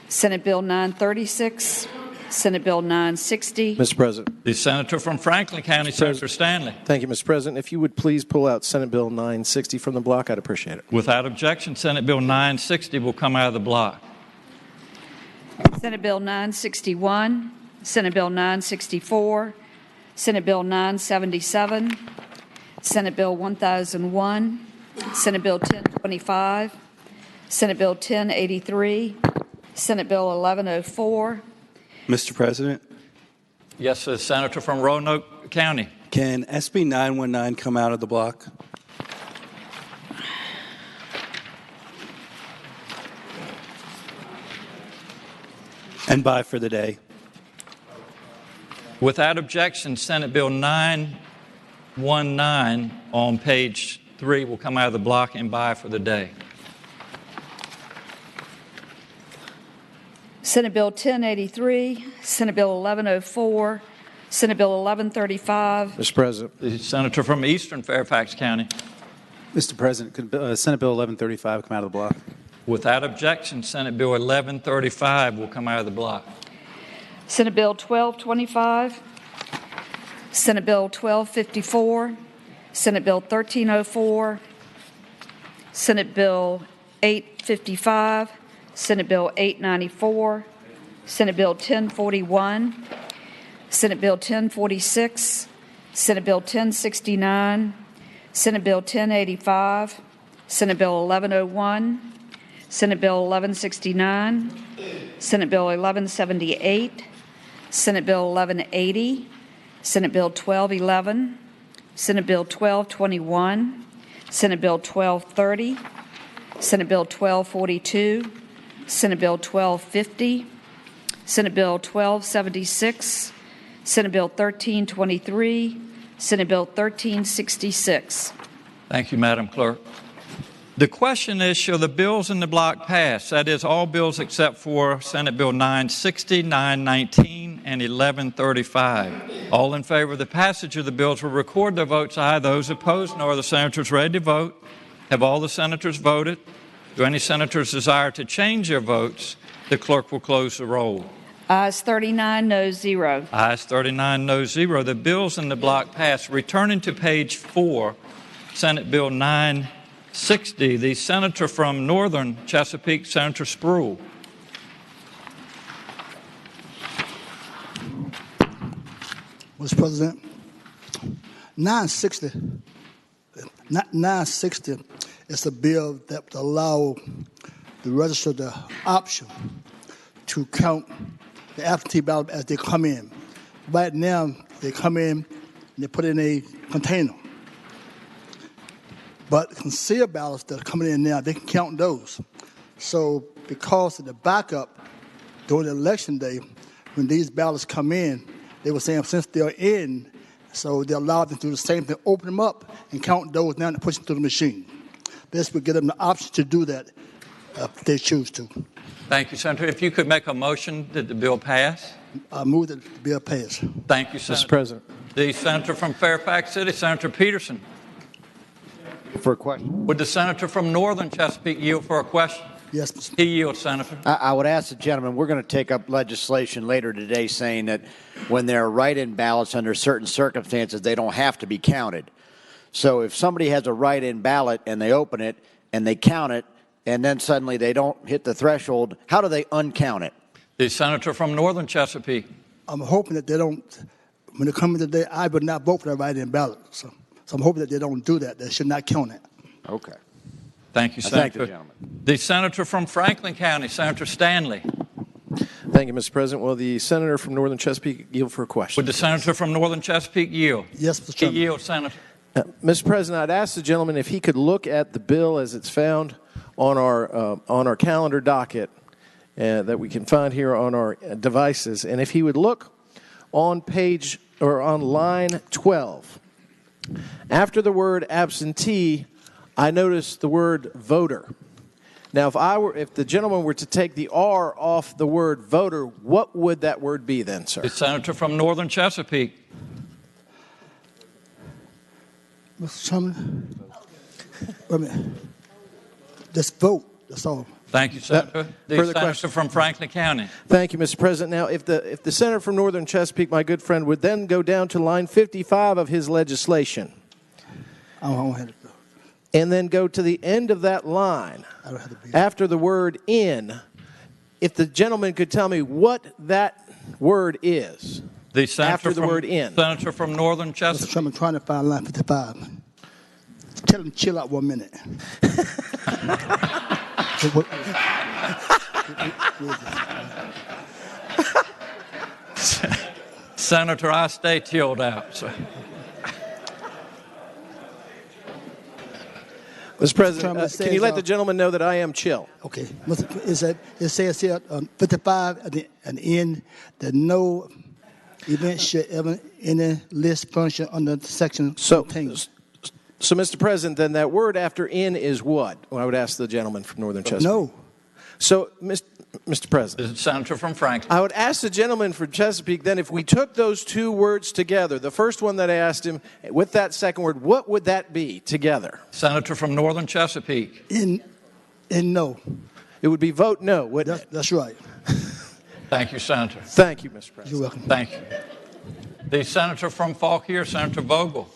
Senate Bill 936, Senate Bill 960. Mr. President. The senator from Franklin County, Senator Stanley. Thank you, Mr. President. If you would please pull out Senate Bill 960 from the block, I'd appreciate it. Without objection, Senate Bill 960 will come out of the block. Senate Bill 961, Senate Bill 964, Senate Bill 977, Senate Bill 1001, Senate Bill 1025, Senate Bill 1083, Senate Bill 1104. Mr. President? Yes, the senator from Roanoke County. Can SB 919 come out of the block? And bye for the day. Without objection, Senate Bill 919 on page 3 will come out of the block and bye for the day. Senate Bill 1083, Senate Bill 1104, Senate Bill 1135. Mr. President. The senator from Eastern Fairfax County. Mr. President, could Senate Bill 1135 come out of the block? Without objection, Senate Bill 1135 will come out of the block. Senate Bill 1225, Senate Bill 1254, Senate Bill 1304, Senate Bill 855, Senate Bill 894, Senate Bill 1041, Senate Bill 1046, Senate Bill 1069, Senate Bill 1085, Senate Bill 1101, Senate Bill 1169, Senate Bill 1178, Senate Bill 1180, Senate Bill 1211, Senate Bill 1221, Senate Bill 1230, Senate Bill 1242, Senate Bill 1250, Senate Bill 1276, Senate Bill 1323, Senate Bill 1366. Thank you, Madam Clerk. The question is, shall the bills in the block pass? That is, all bills except for Senate Bill 960, 919, and 1135. All in favor of the passage of the bills will record their votes aye. Those opposed, no. Are the senators ready to vote? Have all the senators voted? Do any senators desire to change their votes? The clerk will close the roll. Ayes 39, noes 0. Ayes 39, noes 0. The bills in the block pass. Returning to page 4, Senate Bill 960, the senator from Northern Chesapeake, Senator Spruill. Mr. President, 960 is a bill that would allow the register the option to count the absentee ballot as they come in. Right now, they come in and they put it in a container. But concealed ballots that are coming in now, they can count those. So because of the backup during the election day, when these ballots come in, they were saying since they're in, so they allowed them to do the same thing, open them up and count those now and push them through the machine. This would give them the option to do that if they choose to. Thank you, Senator. If you could make a motion that the bill pass. I move that the bill pass. Thank you, Senator. Mr. President. The senator from Fairfax City, Senator Peterson. For a question. Would the senator from Northern Chesapeake yield for a question? Yes, Mr. He yields, Senator. I would ask the gentleman, we're going to take up legislation later today saying that when there are write-in ballots under certain circumstances, they don't have to be counted. So if somebody has a write-in ballot and they open it and they count it and then suddenly they don't hit the threshold, how do they uncount it? The senator from Northern Chesapeake. I'm hoping that they don't, when they come in today, I would not vote for that write-in ballot. So I'm hoping that they don't do that. They should not count it. Okay. Thank you, Senator. Thank you, gentlemen. The senator from Franklin County, Senator Stanley. Thank Thank you, Mr. President. Will the senator from Northern Chesapeake yield for a question? Would the senator from Northern Chesapeake yield? Yes, Mr. He Chairman. yields, Senator. Mr. President, I'd ask the gentleman if he could look at the bill as it's found on our calendar docket that we can find here on our devices, and if he would look on page or on line 12. After the word absentee, I noticed the word voter. Now, if the gentleman were to take the R off the word voter, what would that word be then, sir? The senator from Northern Chesapeake. Mr. Chairman, wait a minute. Just vote. That's all. Thank you, Senator. The further senator question? from Franklin County. Thank you, Mr. President. Now, if the senator from Northern Chesapeake, my good friend, would then go down to line 55 of his legislation, and then go to the end of that line, after the word in, if the gentleman could tell me what that word is. The senator after the word in. Senator from Northern Chesapeake. Mr. Chairman, trying to find line 55. Tell him chill out 1 minute. Senator, I stay chilled out. So. Mr. President, can you let the gentleman know that I am chill? Okay. It says here 55 at the end that no event should ever any list function under section 14. So, Mr. President, then that word after in is what? Well, I would ask the gentleman from Northern Chesapeake. No. So, Mr. President. The senator from Franklin. I would ask the gentleman from Chesapeake then if we took those two words together, the first one that I asked him, with that second word, what would that be together? Senator from Northern Chesapeake. In no. It would be vote no, wouldn't it? That's right. Thank you, Senator. Thank you, Mr. President. You're welcome. Thank you. The senator from Fauquier, Senator Vogel.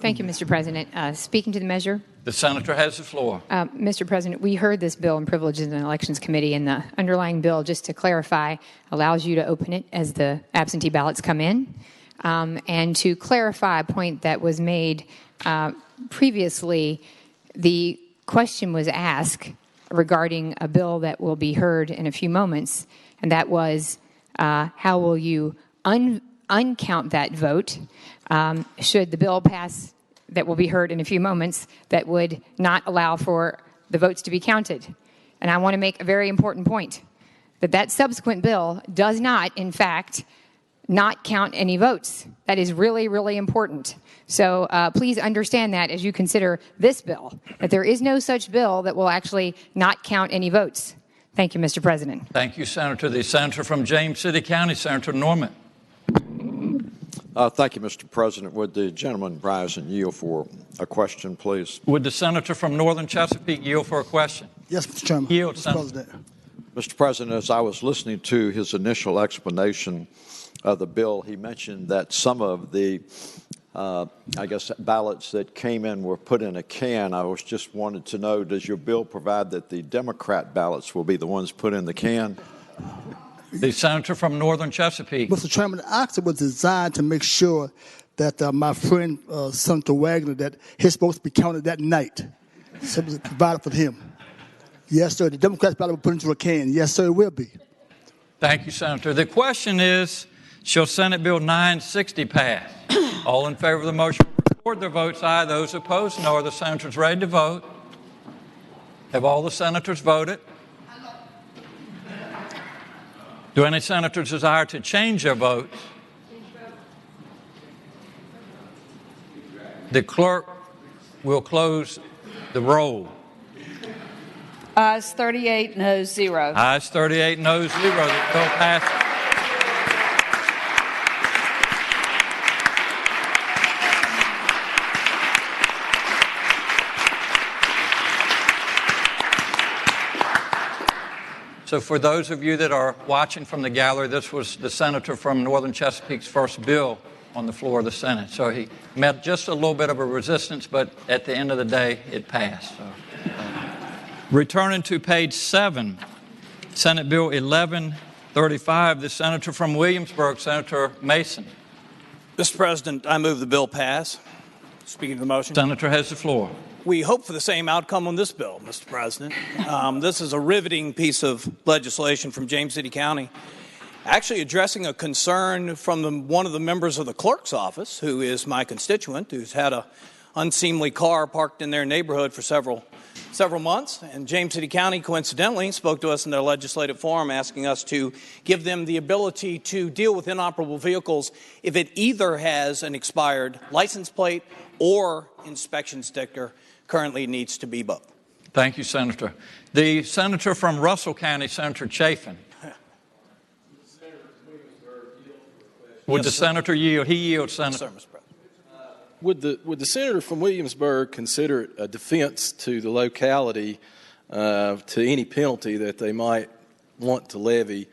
Thank you, Mr. President. Speaking to the measure. The senator has the floor. Mr. President, we heard this bill in Privileges and Elections Committee, and the underlying bill, just to clarify, allows you to open it as the absentee ballots come in. And to clarify a point that was made previously, the question was asked regarding a bill that will be heard in a few moments, and that was how will you uncount that vote should the bill pass that will be heard in a few moments that would not allow for the votes to be counted. And I want to make a very important point, that subsequent bill does not, in fact, not count any votes. That is really, really important. So please understand that as you consider this bill, that there is no such bill that will actually not count any votes. Thank you, Mr. President. Thank you, Senator. The senator from James City County, Senator Norman. Thank you, Mr. President. Would the gentleman rise and yield for a question, please? Would the senator from Northern Chesapeake yield for a question? Yes, Mr. Chairman. Yield, Mr. President. Mr. President, as I was listening to his initial explanation of the bill, he mentioned that some of the, ballots that came in were put in a can. I was just wanted to know, does your bill provide that the Democrat ballots will be the ones put in the can? The senator from Northern Chesapeake. Mr. Chairman, the act was designed to make sure that my friend, Senator Wagner, that his votes be counted that night. So it was provided for him. Yes, sir. The Democrats ballot will put into a can. Yes, sir, it will be. Thank you, Senator. The question is, shall Senate Bill 960 pass? All in favor of the motion, record their votes aye. Those opposed, no. Are the senators ready to vote? Have all the senators voted? Do any senators desire to change their votes? The clerk will close the roll. Ayes 38, noes 0. Ayes 38, noes 0. The bill passes. So for those of you that are watching from the gallery, this was the senator from Northern Chesapeake's first bill on the floor of the Senate. So he met just a little bit of a resistance, but at the end of the day, it passed. So, returning to page 7, Senate Bill 1135, the senator from Williamsburg, Senator Mason. Mr. President, I move the bill pass. Speaking to the motion. Senator has the floor. we hope for the same outcome on this bill, Mr. President. This is a riveting piece of legislation from James City County, actually addressing a concern from one of the members of the clerk's office, who is my constituent, who's had a unseemly car parked in their neighborhood for several months. And James City County, coincidentally, spoke to us in their legislative forum asking us to give them the ability to deal with inoperable vehicles if it either has an expired license plate or inspection sticker. Currently it needs to be both. Thank you, Senator. The senator from Russell County, Senator Chafin. Would the senator yield? He yields, Senator. Yes, sir, Mr. President. Would the senator from Williamsburg consider it a defense to the locality to any penalty that they might want to levy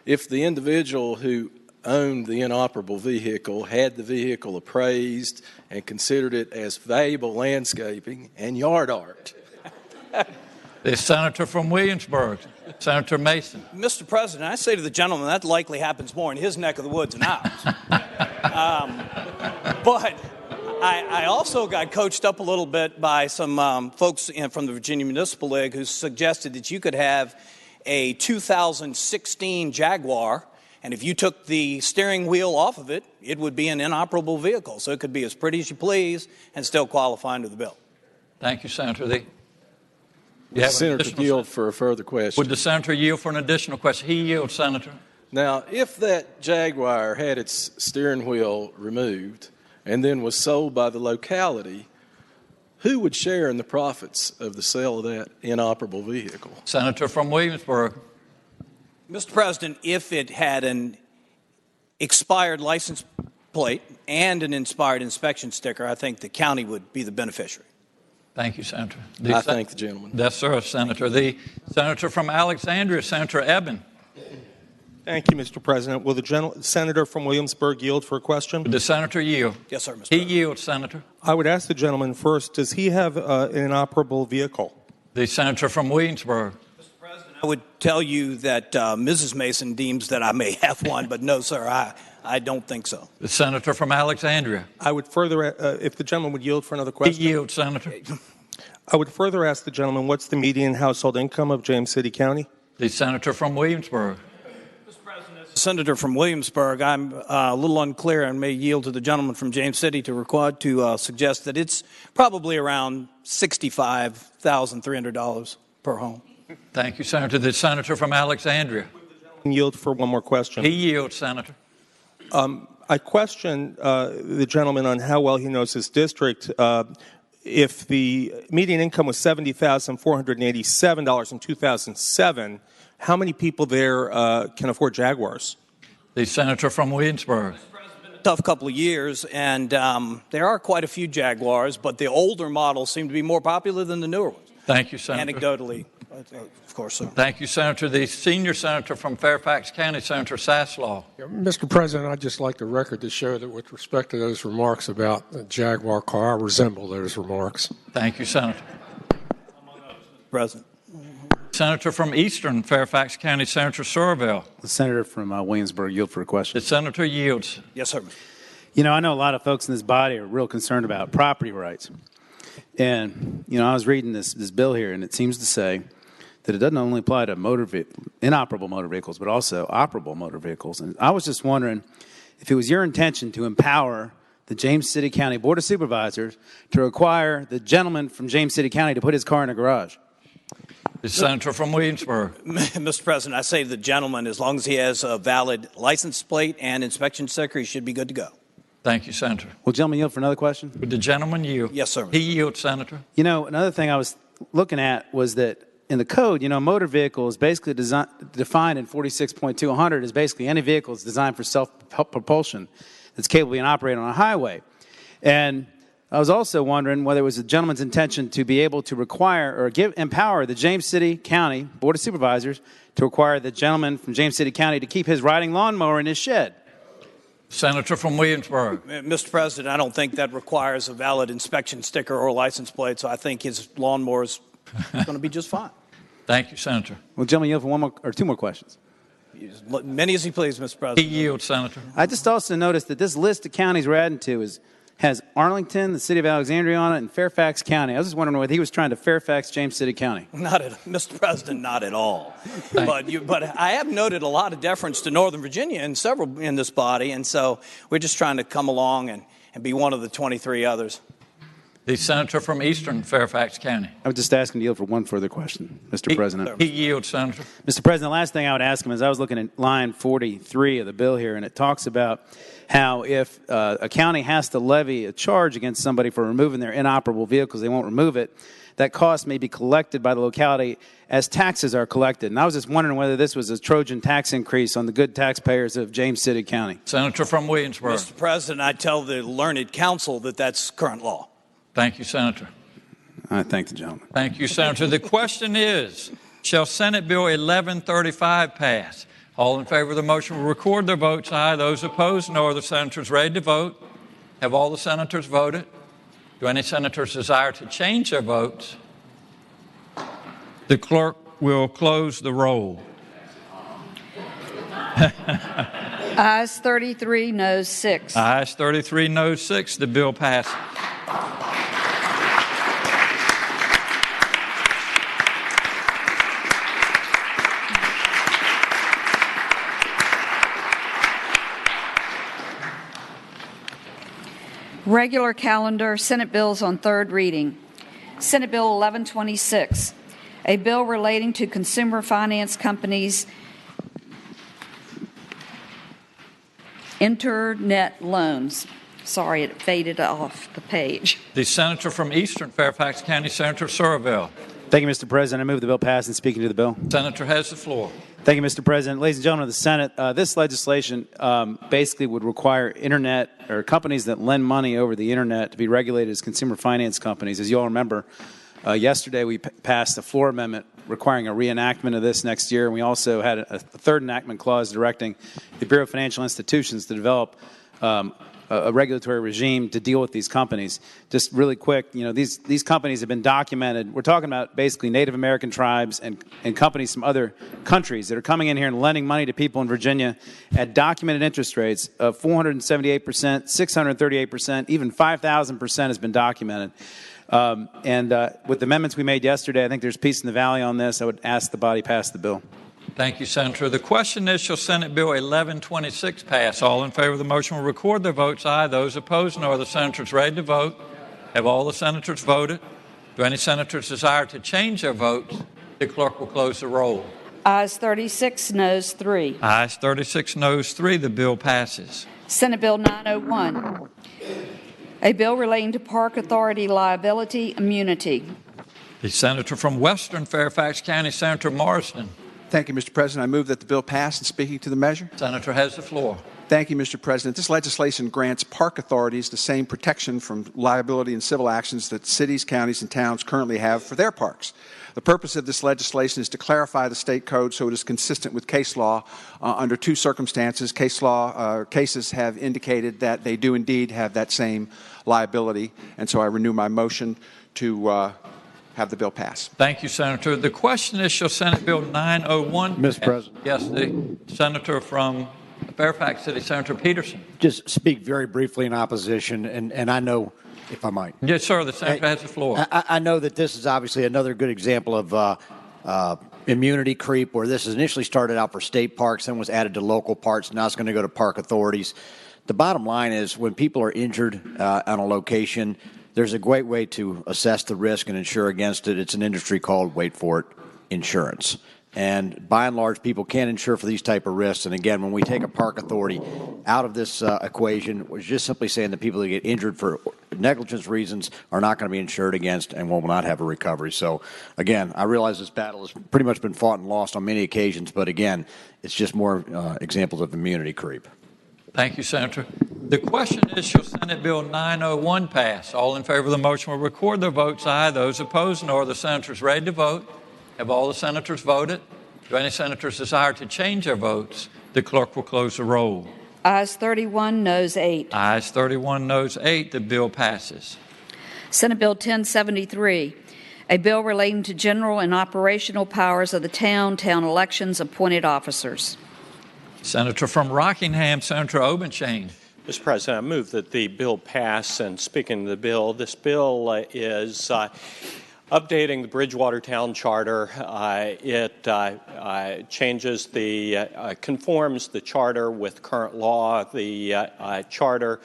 if the individual who owned the inoperable vehicle had the vehicle appraised and considered it as valuable landscaping and yard art? The senator from Williamsburg, Senator Mason. Mr. President, I say to the gentleman that likely happens more in his neck of the woods than ours. But I also got coached up a little bit by some folks from the Virginia Municipal League who suggested that you could have a 2016 Jaguar, and if you took the steering wheel off of it, it would be an inoperable vehicle. So it could be as pretty as you please and still qualify under the bill. Thank you, Senator. The senator could yield for a further question. Would the senator yield for an additional question? He yields, Senator. Now, if that Jaguar had its steering wheel removed and then was sold by the locality, who would share in the profits of the sale of that inoperable vehicle? Senator from Williamsburg. Mr. President, if it had an expired license plate and an expired inspection sticker, I think the county would be the beneficiary. Thank you, Senator. I thank the gentleman. Yes, sir, Senator. The senator from Alexandria, Senator Eben. Thank you, Mr. President. Will the senator from Williamsburg yield for a question? Would the senator yield? Yes, sir, Mr. He President. yields, Senator. I would ask the gentleman first, does he have an inoperable vehicle? The senator from Williamsburg. I would tell you that Mrs. Mason deems that I may have one, but no, sir, I don't think so. The senator from Alexandria. I would further, if the gentleman would yield for another question. He yields, Senator. I would further ask the gentleman, what's the median household income of James City County? The senator from Williamsburg. Senator from Williamsburg, I'm a little unclear and may yield to the gentleman from James City to suggest that it's probably around $65,300 per home. Thank you, Senator. The senator from Alexandria. Yield for one more question. He yields, Senator. I question the gentleman on how well he knows his district. If the median income was $70,487 in 2007, how many people there can afford Jaguars? The senator from Williamsburg. Tough couple of years, and there are quite a few Jaguars, but the older models seem to be more popular than the newer ones. Thank you, Senator. Anecdotally, of course, sir. Thank you, Senator. The senior senator from Fairfax County, Senator Saslaw. Yeah, Mr. President, I'd just like the record to show that with respect to those remarks about the Jaguar car, I resemble those remarks. Thank you, Senator. President. Senator from Eastern Fairfax County, Senator Sorville. The senator from Williamsburg yield for a question. The senator yields. Yes, sir. You know, I know a lot of folks in this body are real concerned about property rights. And, you know, I was reading this bill here, and it seems to say that it doesn't only apply to inoperable motor vehicles, but also operable motor vehicles. And I was just wondering if it was your intention to empower the James City County Board of Supervisors to require the gentleman from James City County to put his car in a garage. The senator from Williamsburg. Mr. President, I say to the gentleman, as long as he has a valid license plate and inspection sticker, he should be good to go. Thank you, Senator. Will the gentleman yield for another question? Would the gentleman yield? Yes, sir. He yields, Senator. You know, another thing I was looking at was that in the code, you know, motor vehicle is basically defined in 46.200 as basically any vehicle that's designed for self-propulsion that's capable of being operated on a highway. And I was also wondering whether it was the gentleman's intention to be able to require or empower the James City County Board of Supervisors to require the gentleman from James City County to keep his riding lawnmower in his shed. Senator from Williamsburg. Mr. President, I don't think that requires a valid inspection sticker or license plate, so I think his lawnmower is going to be just fine. Thank you, Senator. Well, gentlemen, yield for one more or two more questions. Many as he please, Mr. President. He yields, Senator. I just also noticed that this list of counties we're adding to is has Arlington, the city of Alexandria on it, and Fairfax County. I was just wondering whether he was trying to Fairfax James City County. Mr. President, not at all. But I have noted a lot of deference to Northern Virginia and several in this body, and so we're just trying to come along and be one of the 23 others. The senator from Eastern Fairfax County. I was just asking to yield for one further question, Mr. President. He yields, Senator. Mr. President, the last thing I would ask him is I was looking at line 43 of the bill here, and it talks about how if a county has to levy a charge against somebody for removing their inoperable vehicles, they won't remove it, that cost may be collected by the locality as taxes are collected. And I was just wondering whether this was a Trojan tax increase on the good taxpayers of James City County. Senator from Williamsburg. Mr. President, I tell the learned counsel that that's current law. Thank you, Senator. I thank the gentleman. Thank you, Senator. The question is, shall Senate Bill 1135 pass? All in favor of the motion will record their votes aye. Those opposed, no. Are the senators ready to vote? Have all the senators voted? Do any senators desire to change their votes? The clerk will close the roll. Ayes 33, noes 6. Ayes 33, noes 6. The bill passes. Regular calendar, Senate bills on third reading. Senate Bill 1126, a bill relating to consumer finance companies' internet loans. Sorry, it faded off the page. The senator from Eastern Fairfax County, Senator Surville. Thank you, Mr. President. I move the bill pass and speaking to the bill. Senator has the floor. Thank you, Mr. President. Ladies and gentlemen of the Senate, this legislation basically would require internet or companies that lend money over the internet to be regulated as consumer finance companies. As you all remember, yesterday we passed a floor amendment requiring a reenactment of this next year, and we also had a third enactment clause directing the Bureau of Financial Institutions to develop a regulatory regime to deal with these companies. Just really quick, you know, these companies have been documented. We're talking about basically Native American tribes and companies from other countries that are coming in here and lending money to people in Virginia at documented interest rates of 478%, 638%, even 5,000% has been documented. With the amendments we made yesterday, I think there's peace in the valley on this. I would ask the body pass the bill. Thank you, Senator. The question is, shall Senate Bill 1126 pass? All in favor of the motion will record their votes aye. Those opposed, no. Are the senators ready to vote? Have all the senators voted? Do any senators desire to change their votes? The clerk will close the roll. Ayes 36, noes 3. Ayes 36, noes 3. The bill passes. Senate Bill 901, a bill relating to Park Authority liability immunity. The senator from Western Fairfax County, Senator Morrison. Thank you, Mr. President. I move that the bill pass. And speaking to the measure. Senator has the floor. Thank you, Mr. President. This legislation grants park authorities the same protection from liability and civil actions that cities, counties, and towns currently have for their parks. The purpose of this legislation is to clarify the state code so it is consistent with case law under two circumstances. Cases have indicated that they do indeed have that same liability, and so I renew my motion to have the bill pass. Thank you, Senator. The question is, shall Senate Bill 901 Mr. President. Yes, the senator from Fairfax City, Senator Peterson. Just speak very briefly in opposition, and I know, if I might. Yes, sir. The senator has the floor. I know that this is obviously another good example of immunity creep, where this initially started out for state parks, then was added to local parks. Now it's going to go to park authorities. The bottom line is, when people are injured on a location, there's a great way to assess the risk and insure against it. It's an industry called, wait for it, insurance. And by and large, people can't insure for these type of risks. And again, when we take a park authority out of this equation, we're just simply saying that people that get injured for negligence reasons are not going to be insured against and will not have a recovery. So again, I realize this battle has pretty much been fought and lost on many occasions, but again, it's just more examples of immunity creep. Thank you, Senator. The question is, shall Senate Bill 901 pass? All in favor of the motion will record their votes aye. Those opposed, no. Are the senators ready to vote? Have all the senators voted? Do any senators desire to change their votes? The clerk will close the roll. Ayes 31, noes 8. Ayes 31, noes 8. The bill passes. Senate Bill 1073, a bill relating to general and operational powers of the town elections, appointed officers. Senator from Rockingham, Senator Obenchain. Mr. President, I move that the bill pass. And speaking of the bill, this bill is updating the Bridgewater Town Charter. It changes conforms the charter with current law. The charter,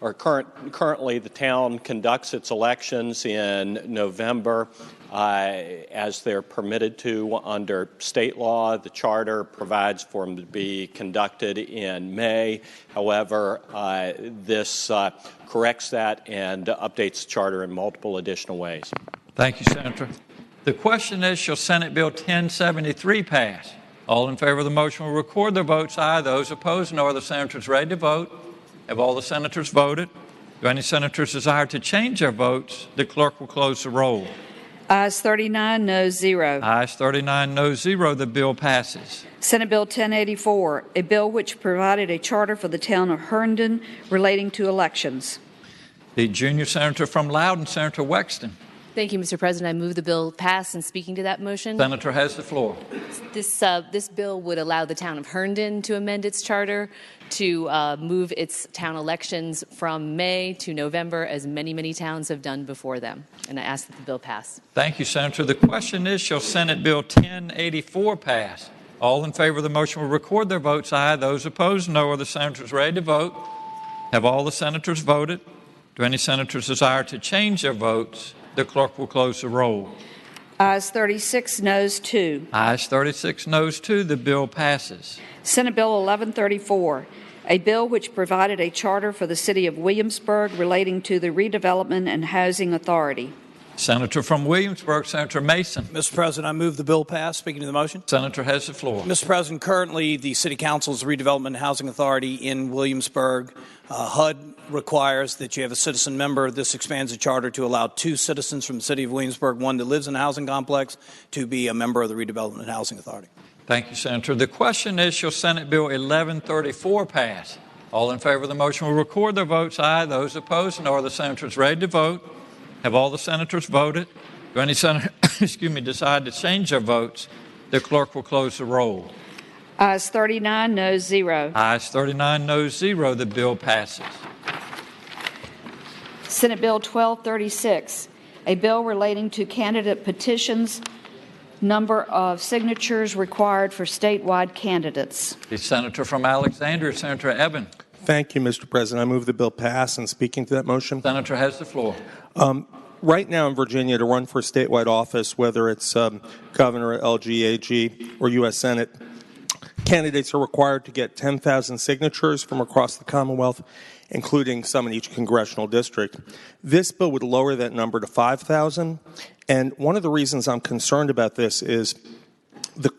or currently the town conducts its elections in November as they're permitted to under state law. The charter provides for them to be conducted in May. However, this corrects that and updates the charter in multiple additional ways. Thank you, Senator. The question is, shall Senate Bill 1073 pass? All in favor of the motion will record their votes aye. Those opposed, no. Are the senators ready to vote? Have all the senators voted? Do any senators desire to change their votes? The clerk will close the roll. Ayes 39, noes 0. Ayes 39, noes 0. The bill passes. Senate Bill 1084, a bill which provided a charter for the town of Herndon relating to elections. The junior senator from Loudoun, Senator Wexton. Thank you, Mr. President. I move the bill pass. And speaking to that motion, Senator has the floor. This bill would allow the town of Herndon to amend its charter to move its town elections from May to November, as many, many towns have done before them. And I ask that the bill pass. Thank you, Senator. The question is, shall Senate Bill 1084 pass? All in favor of the motion will record their votes aye. Those opposed, no. Are the senators ready to vote? Have all the senators voted? Do any senators desire to change their votes? The clerk will close the roll. Ayes 36, noes 2. Ayes 36, noes 2. The bill passes. Senate Bill 1134, a bill which provided a charter for the city of Williamsburg relating to the Redevelopment and Housing Authority. Senator from Williamsburg, Senator Mason. Mr. President, I move the bill pass. Speaking to the motion. Senator has the floor. Mr. President, currently the City Council's Redevelopment and Housing Authority in Williamsburg, HUD requires that you have a citizen member. This expands the charter to allow 2 citizens from the city of Williamsburg, one that lives in a housing complex, to be a member of the Redevelopment and Housing Authority. Thank you, Senator. The question is, shall Senate Bill 1134 pass? All in favor of the motion will record their votes aye. Those opposed, no. Are the senators ready to vote? Have all the senators voted? Do any senator decide to change their votes? The clerk will close the roll. Ayes 39, noes 0. Ayes 39, noes 0. The bill passes. Senate Bill 1236, a bill relating to candidate petitions, number of signatures required for statewide candidates. The senator from Alexandria, Senator Eben. Thank you, Mr. President. I move the bill pass. And speaking to that motion, Senator has the floor. Right now in Virginia, to run for statewide office, whether it's governor, LG, AG, or U.S. Senate, candidates are required to get 10,000 signatures from across the Commonwealth, including some in each congressional district. This bill would lower that number to 5,000. And one of the reasons I'm concerned about this is the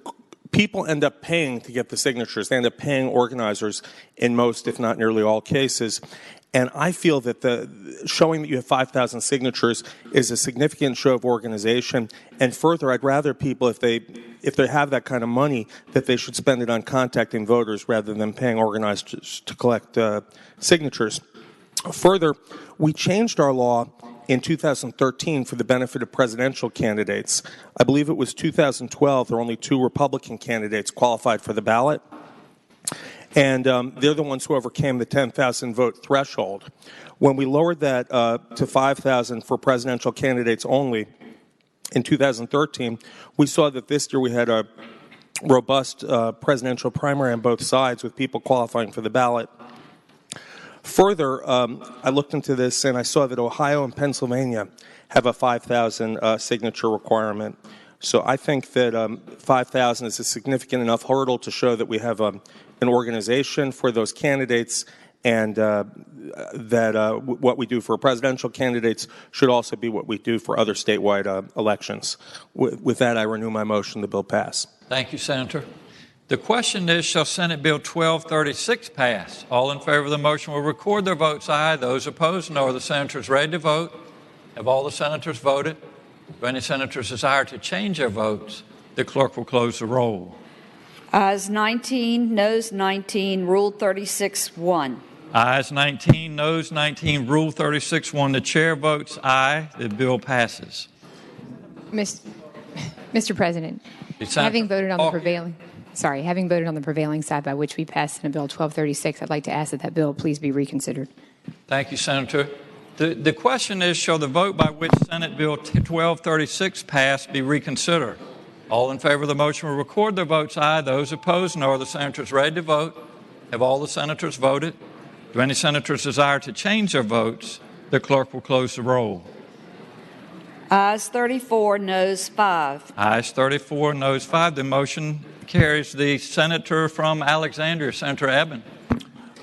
people end up paying to get the signatures. They end up paying organizers in most, if not nearly all cases. And I feel that showing that you have 5,000 signatures is a significant show of organization. And further, I'd rather people, if they have that kind of money, that they should spend it on contacting voters rather than paying organizers to collect signatures. Further, we changed our law in 2013 for the benefit of presidential candidates. I believe it was 2012, there were only 2 Republican candidates qualified for the ballot. And they're the ones who overcame the 10,000 vote threshold. When we lowered that to 5,000 for presidential candidates only in 2013, we saw that this year we had a robust presidential primary on both sides with people qualifying for the ballot. Further, I looked into this and I saw that Ohio and Pennsylvania have a 5,000 signature requirement. So I think that 5,000 is a significant enough hurdle to show that we have an organization for those candidates, and that what we do for presidential candidates should also be what we do for other statewide elections. With that, I renew my motion. The bill pass. Thank you, Senator. The question is, shall Senate Bill 1236 pass? All in favor of the motion will record their votes aye. Those opposed, no. Are the senators ready to vote? Have all the senators voted? Do any senators desire to change their votes? The clerk will close the roll. Ayes 19, noes 19, Rule 36-1. Ayes 19, noes 19, Rule 36-1. The chair votes aye. The bill passes. Mr. President, having voted on the prevailing... having voted on the prevailing side by which we passed Senate Bill 1236, I'd like to ask that that bill please be reconsidered. Thank you, Senator. The question is, shall the vote by which Senate Bill 1236 passed be reconsidered? All in favor of the motion will record their votes aye. Those opposed, no. Are the senators ready to vote? Have all the senators voted? Do any senators desire to change their votes? The clerk will close the roll. Ayes 34, noes 5. Ayes 34, noes 5. The motion carries. The senator from Alexandria, Senator Eben.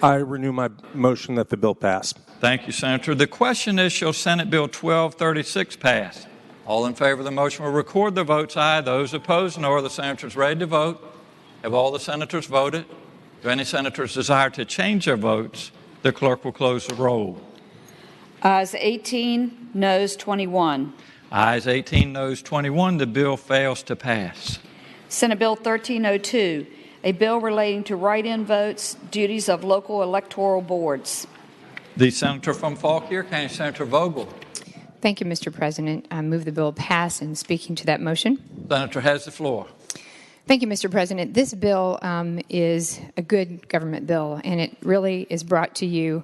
I renew my motion that the bill pass. Thank you, Senator. The question is, shall Senate Bill 1236 pass? All in favor of the motion will record their votes aye. Those opposed, no. Are the senators ready to vote? Have all the senators voted? Do any senators desire to change their votes? The clerk will close the roll. Ayes 18, noes 21. Ayes 18, noes 21. The bill fails to pass. Senate Bill 1302, a bill relating to write-in votes, duties of local electoral boards. The senator from Fauquier County, Senator Vogel. Thank you, Mr. President. I move the bill pass, and speaking to that motion. Senator has the floor. Thank you, Mr. President. This bill is a good government bill, and it really is brought to you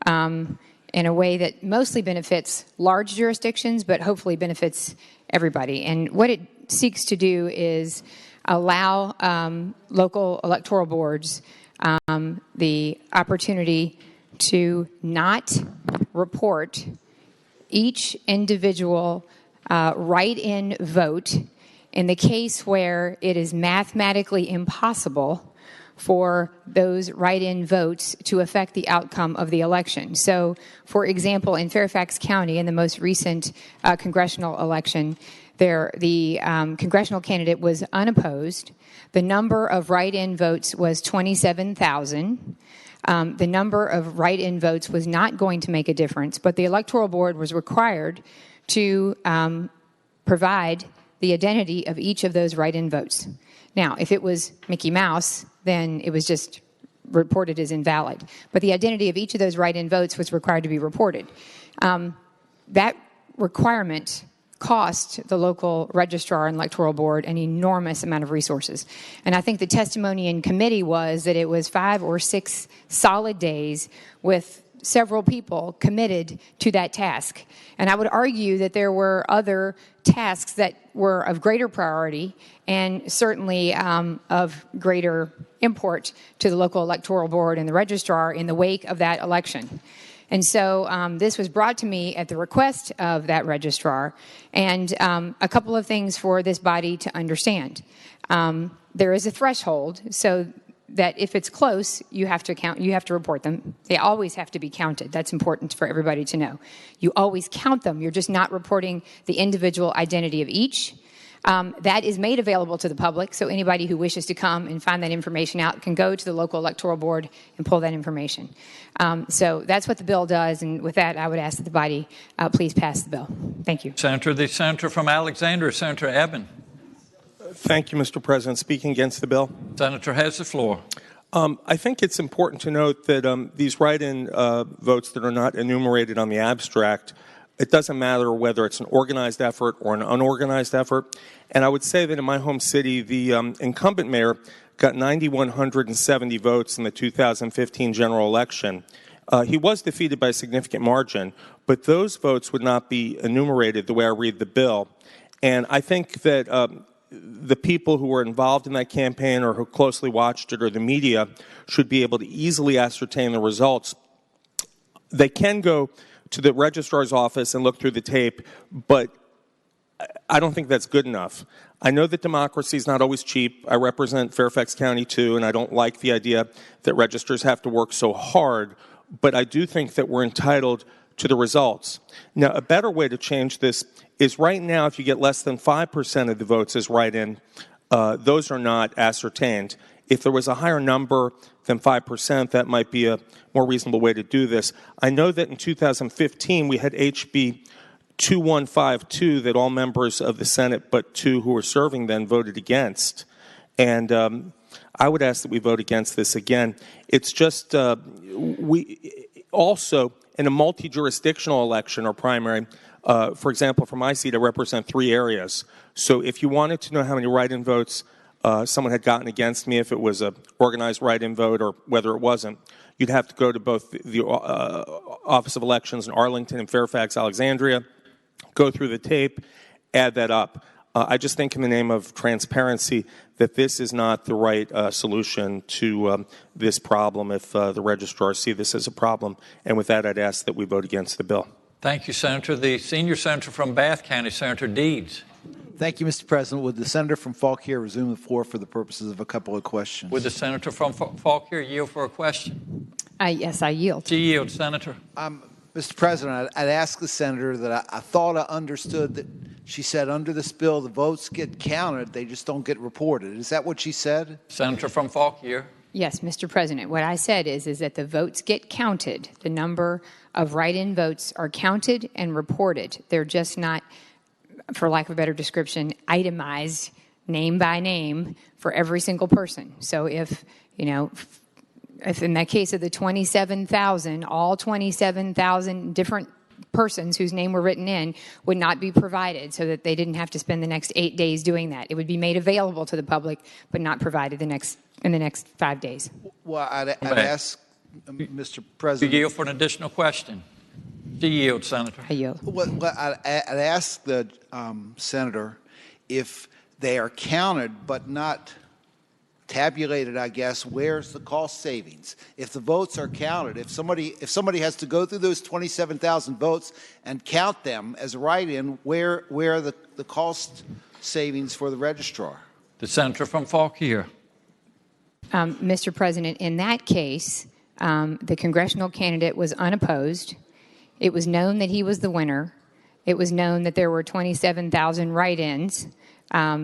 in a way that mostly benefits large jurisdictions, but hopefully benefits everybody. And what it seeks to do is allow local electoral boards the opportunity to not report each individual write-in vote in the case where it is mathematically impossible for those write-in votes to affect the outcome of the election. So, for example, in Fairfax County, in the most recent congressional election, the congressional candidate was unopposed. The number of write-in votes was 27,000. The number of write-in votes was not going to make a difference, but the Electoral Board was required to provide the identity of each of those write-in votes. Now, if it was Mickey Mouse, then it was just reported as invalid. But the identity of each of those write-in votes was required to be reported. That requirement cost the local registrar and electoral board an enormous amount of resources. And I think the testimony in committee was that it was 5 or 6 solid days with several people committed to that task. And I would argue that there were other tasks that were of greater priority and certainly of greater import to the local electoral board and the registrar in the wake of that election. And so this was brought to me at the request of that registrar. And a couple of things for this body to understand. There is a threshold so that if it's close, you have to report them. They always have to be counted. That's important for everybody to know. You always count them. You're just not reporting the individual identity of each. That is made available to the public, so anybody who wishes to come and find that information out can go to the local electoral board and pull that information. So that's what the bill does, and with that, I would ask that the body please pass the bill. Thank you. Senator, the senator from Alexandria, Senator Eben. Thank you, Mr. President. Speaking against the bill. Senator has the floor. I think it's important to note that these write-in votes that are not enumerated on the abstract, it doesn't matter whether it's an organized effort or an unorganized effort. And I would say that in my home city, the incumbent mayor got 9,170 votes in the 2015 general election. He was defeated by a significant margin, but those votes would not be enumerated the way I read the bill. And I think that the people who were involved in that campaign or who closely watched it or the media should be able to easily ascertain the results. They can go to the registrar's office and look through the tape, but I don't think that's good enough. I know that democracy is not always cheap. I represent Fairfax County too, and I don't like the idea that registrars have to work so hard, but I do think that we're entitled to the results. Now, a better way to change this is right now, if you get less than 5% of the votes as write-in, those are not ascertained. If there was a higher number than 5%, that might be a more reasonable way to do this. I know that in 2015, we had HB 2152 that all members of the Senate but 2 who were serving then voted against. And I would ask that we vote against this again. It's just, we also, in a multi-jurisdictional election or primary, for example, for my seat, I represent 3 areas. So if you wanted to know how many write-in votes someone had gotten against me, if it was a organized write-in vote or whether it wasn't, you'd have to go to both the Office of Elections in Arlington and Fairfax, Alexandria, go through the tape, add that up. I just think in the name of transparency that this is not the right solution to this problem if the registrars see this as a problem. And with that, I'd ask that we vote against the bill. Thank you, Senator. The senior senator from Bath County, Senator Deeds. Thank you, Mr. President. Would the senator from Fauquier resume the floor for the purposes of a couple of questions? Would the senator from Fauquier yield for a question? Yes, I yield. She yields, Senator. Mr. President, I'd ask the senator that I thought I understood that she said under this bill the votes get counted, they just don't get reported. Is that what she said? Senator from Fauquier. Yes, Mr. President. What I said is that the votes get counted. The number of write-in votes are counted and reported. They're just not, for lack of a better description, itemized name by name for every single person. So if in that case of the 27,000, all 27,000 different persons whose name were written in would not be provided so that they didn't have to spend the next 8 days doing that. It would be made available to the public, but not provided in the next 5 days. Well, I'd ask, Mr. President. You yield for an additional question. She yields, Senator. I yield. Well, I'd ask the senator if they are counted but not tabulated, I guess, where's the cost savings? If the votes are counted, if somebody has to go through those 27,000 votes and count them as a write-in, where are the cost savings for the registrar? The senator from Fauquier. Mr. President, in that case, the congressional candidate was unopposed. It was known that he was the winner. It was known that there were 27,000 write-ins.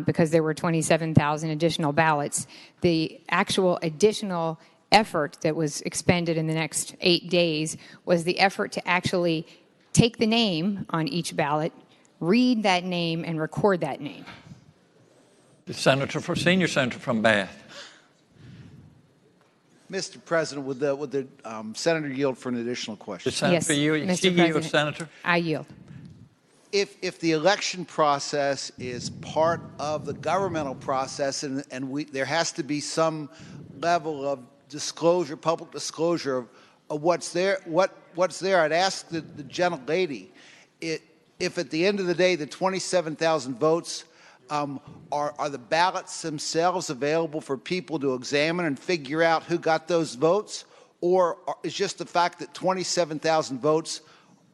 Because there were 27,000 additional ballots. The actual additional effort that was expended in the next 8 days was the effort to actually take the name on each ballot, read that name, and record that name. The senior senator from Bath. Mr. President, would the senator yield for an additional question? The senator yes, Mr. She President, yields, Senator. I yield. If the election process is part of the governmental process and there has to be some level of disclosure, public disclosure of what's there, I'd ask the gentlelady, if at the end of the day the 27,000 votes are the ballots themselves available for people to examine and figure out who got those votes, or is just the fact that 27,000 votes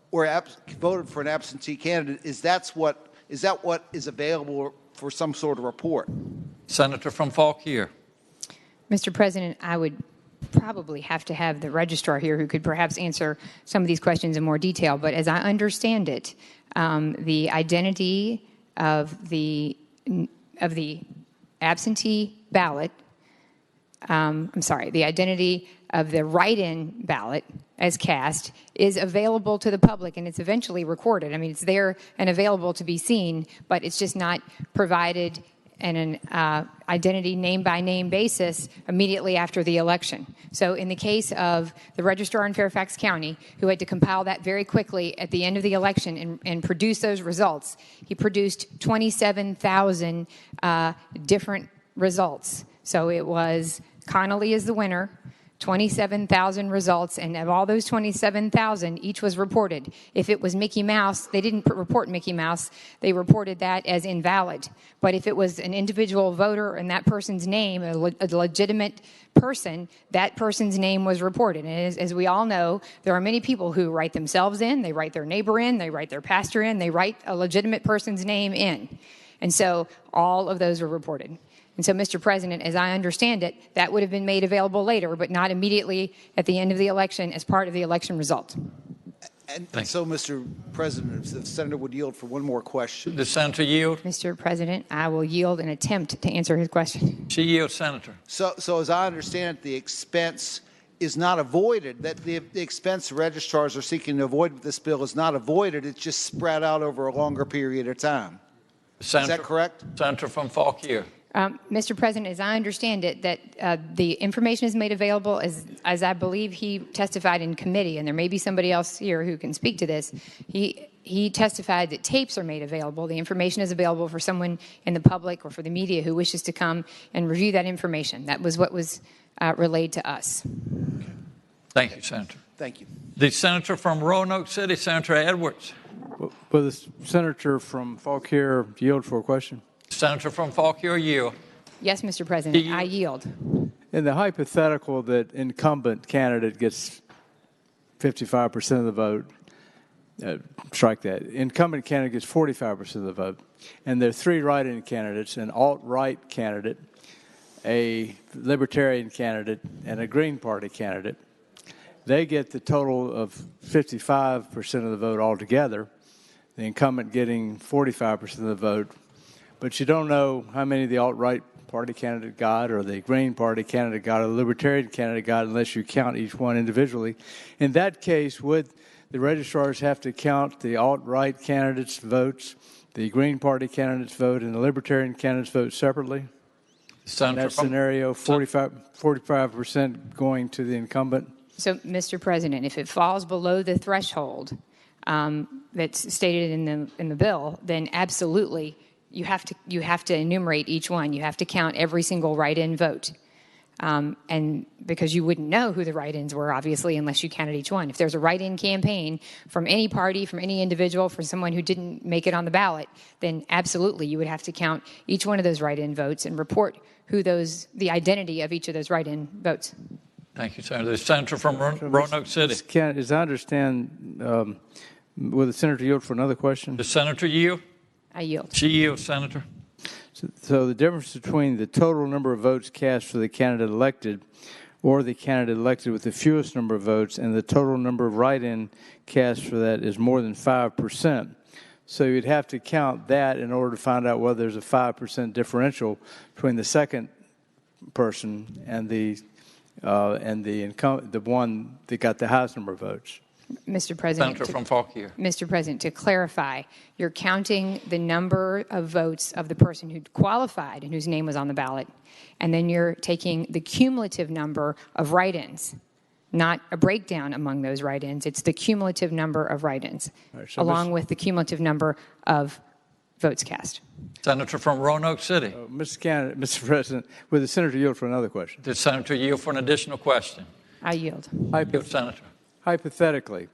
or voted for an absentee candidate, is that what is available for some sort of report? Senator from Fauquier. Mr. President, I would probably have to have the registrar here who could perhaps answer some of these questions in more detail. But as I understand it, the identity of the absentee ballot, the identity of the write-in ballot as cast is available to the public, and it's eventually recorded. I mean, it's there and available to be seen, but it's just not provided in an identity name-by-name basis immediately after the election. So in the case of the registrar in Fairfax County, who had to compile that very quickly at the end of the election and produce those results, he produced 27,000 different results. So it was Connolly is the winner, 27,000 results, and of all those 27,000, each was reported. If it was Mickey Mouse, they didn't report Mickey Mouse. They reported that as invalid. But if it was an individual voter and that person's name, a legitimate person, that person's name was reported. And as we all know, there are many people who write themselves in, they write their neighbor in, they write their pastor in, they write a legitimate person's name in. And so all of those were reported. And so, Mr. President, as I understand it, that would have been made available later, but not immediately at the end of the election as part of the election result. And so, Mr. President, if the senator would yield for one more question. The senator yield. Mr. President, I will yield and attempt to answer his question. She yields, Senator. So as I understand it, the expense is not avoided, that the expense registrars are seeking to avoid with this bill is not avoided, it's just spread out over a longer period of time. Senator, is that correct? Senator from Fauquier. Mr. President, as I understand it, that the information is made available as I believe he testified in committee, and there may be somebody else here who can speak to this. He he testified that tapes are made available. The information is available for someone in the public or for the media who wishes to come and review that information. That was what was relayed to us. Thank you, Senator. Thank you. The senator from Roanoke City, Senator Edwards. Will the senator from Fauquier yield for a question? Senator from Fauquier, yield. Yes, Mr. President, I yield. In the hypothetical that incumbent candidate gets 55% of the vote, strike that. Incumbent candidate gets 45% of the vote, and there are three write-in candidates: an alt-right candidate, a libertarian candidate, and a Green Party candidate. They get the total of 55% of the vote altogether, the incumbent getting 45% of the vote. But you don't know how many the alt-right party candidate got or the Green Party candidate got or the Libertarian candidate got unless you count each one individually. In that case, would the registrars have to count the alt-right candidates' votes, the Green Party candidates' vote, and the Libertarian candidates' vote separately? In that scenario, 45% going to the incumbent? So, Mr. President, if it falls below the threshold that's stated in the bill, then absolutely you have to enumerate each one. You have to count every single write-in vote, and because you wouldn't know who the write-ins were, obviously, unless you counted each one. If there's a write-in campaign from any party, from any individual, for someone who didn't make it on the ballot, then absolutely you would have to count each one of those write-in votes and report the identity of each of those write-in votes. Thank you, Senator. The senator from Roanoke City. As I understand, will the senator yield for another question? The senator yield? I yield. She yields, Senator. So the difference between the total number of votes cast for the candidate elected or the candidate elected with the fewest number of votes and the total number of write-in cast for that is more than 5%. So you'd have to count that in order to find out whether there's a 5% differential between the second person and the one that got the highest number of votes. Mr. President, Senator from Fauquier. Mr. President, to clarify, you're counting the number of votes of the person who qualified and whose name was on the ballot, and then you're taking the cumulative number of write-ins, not a breakdown among those write-ins. It's the cumulative number of write-ins, along with the cumulative number of votes cast. Senator from Roanoke City. Mr. President, will the senator yield for another question? The senator yield for an additional question. I yield. Senator. Hypothetically,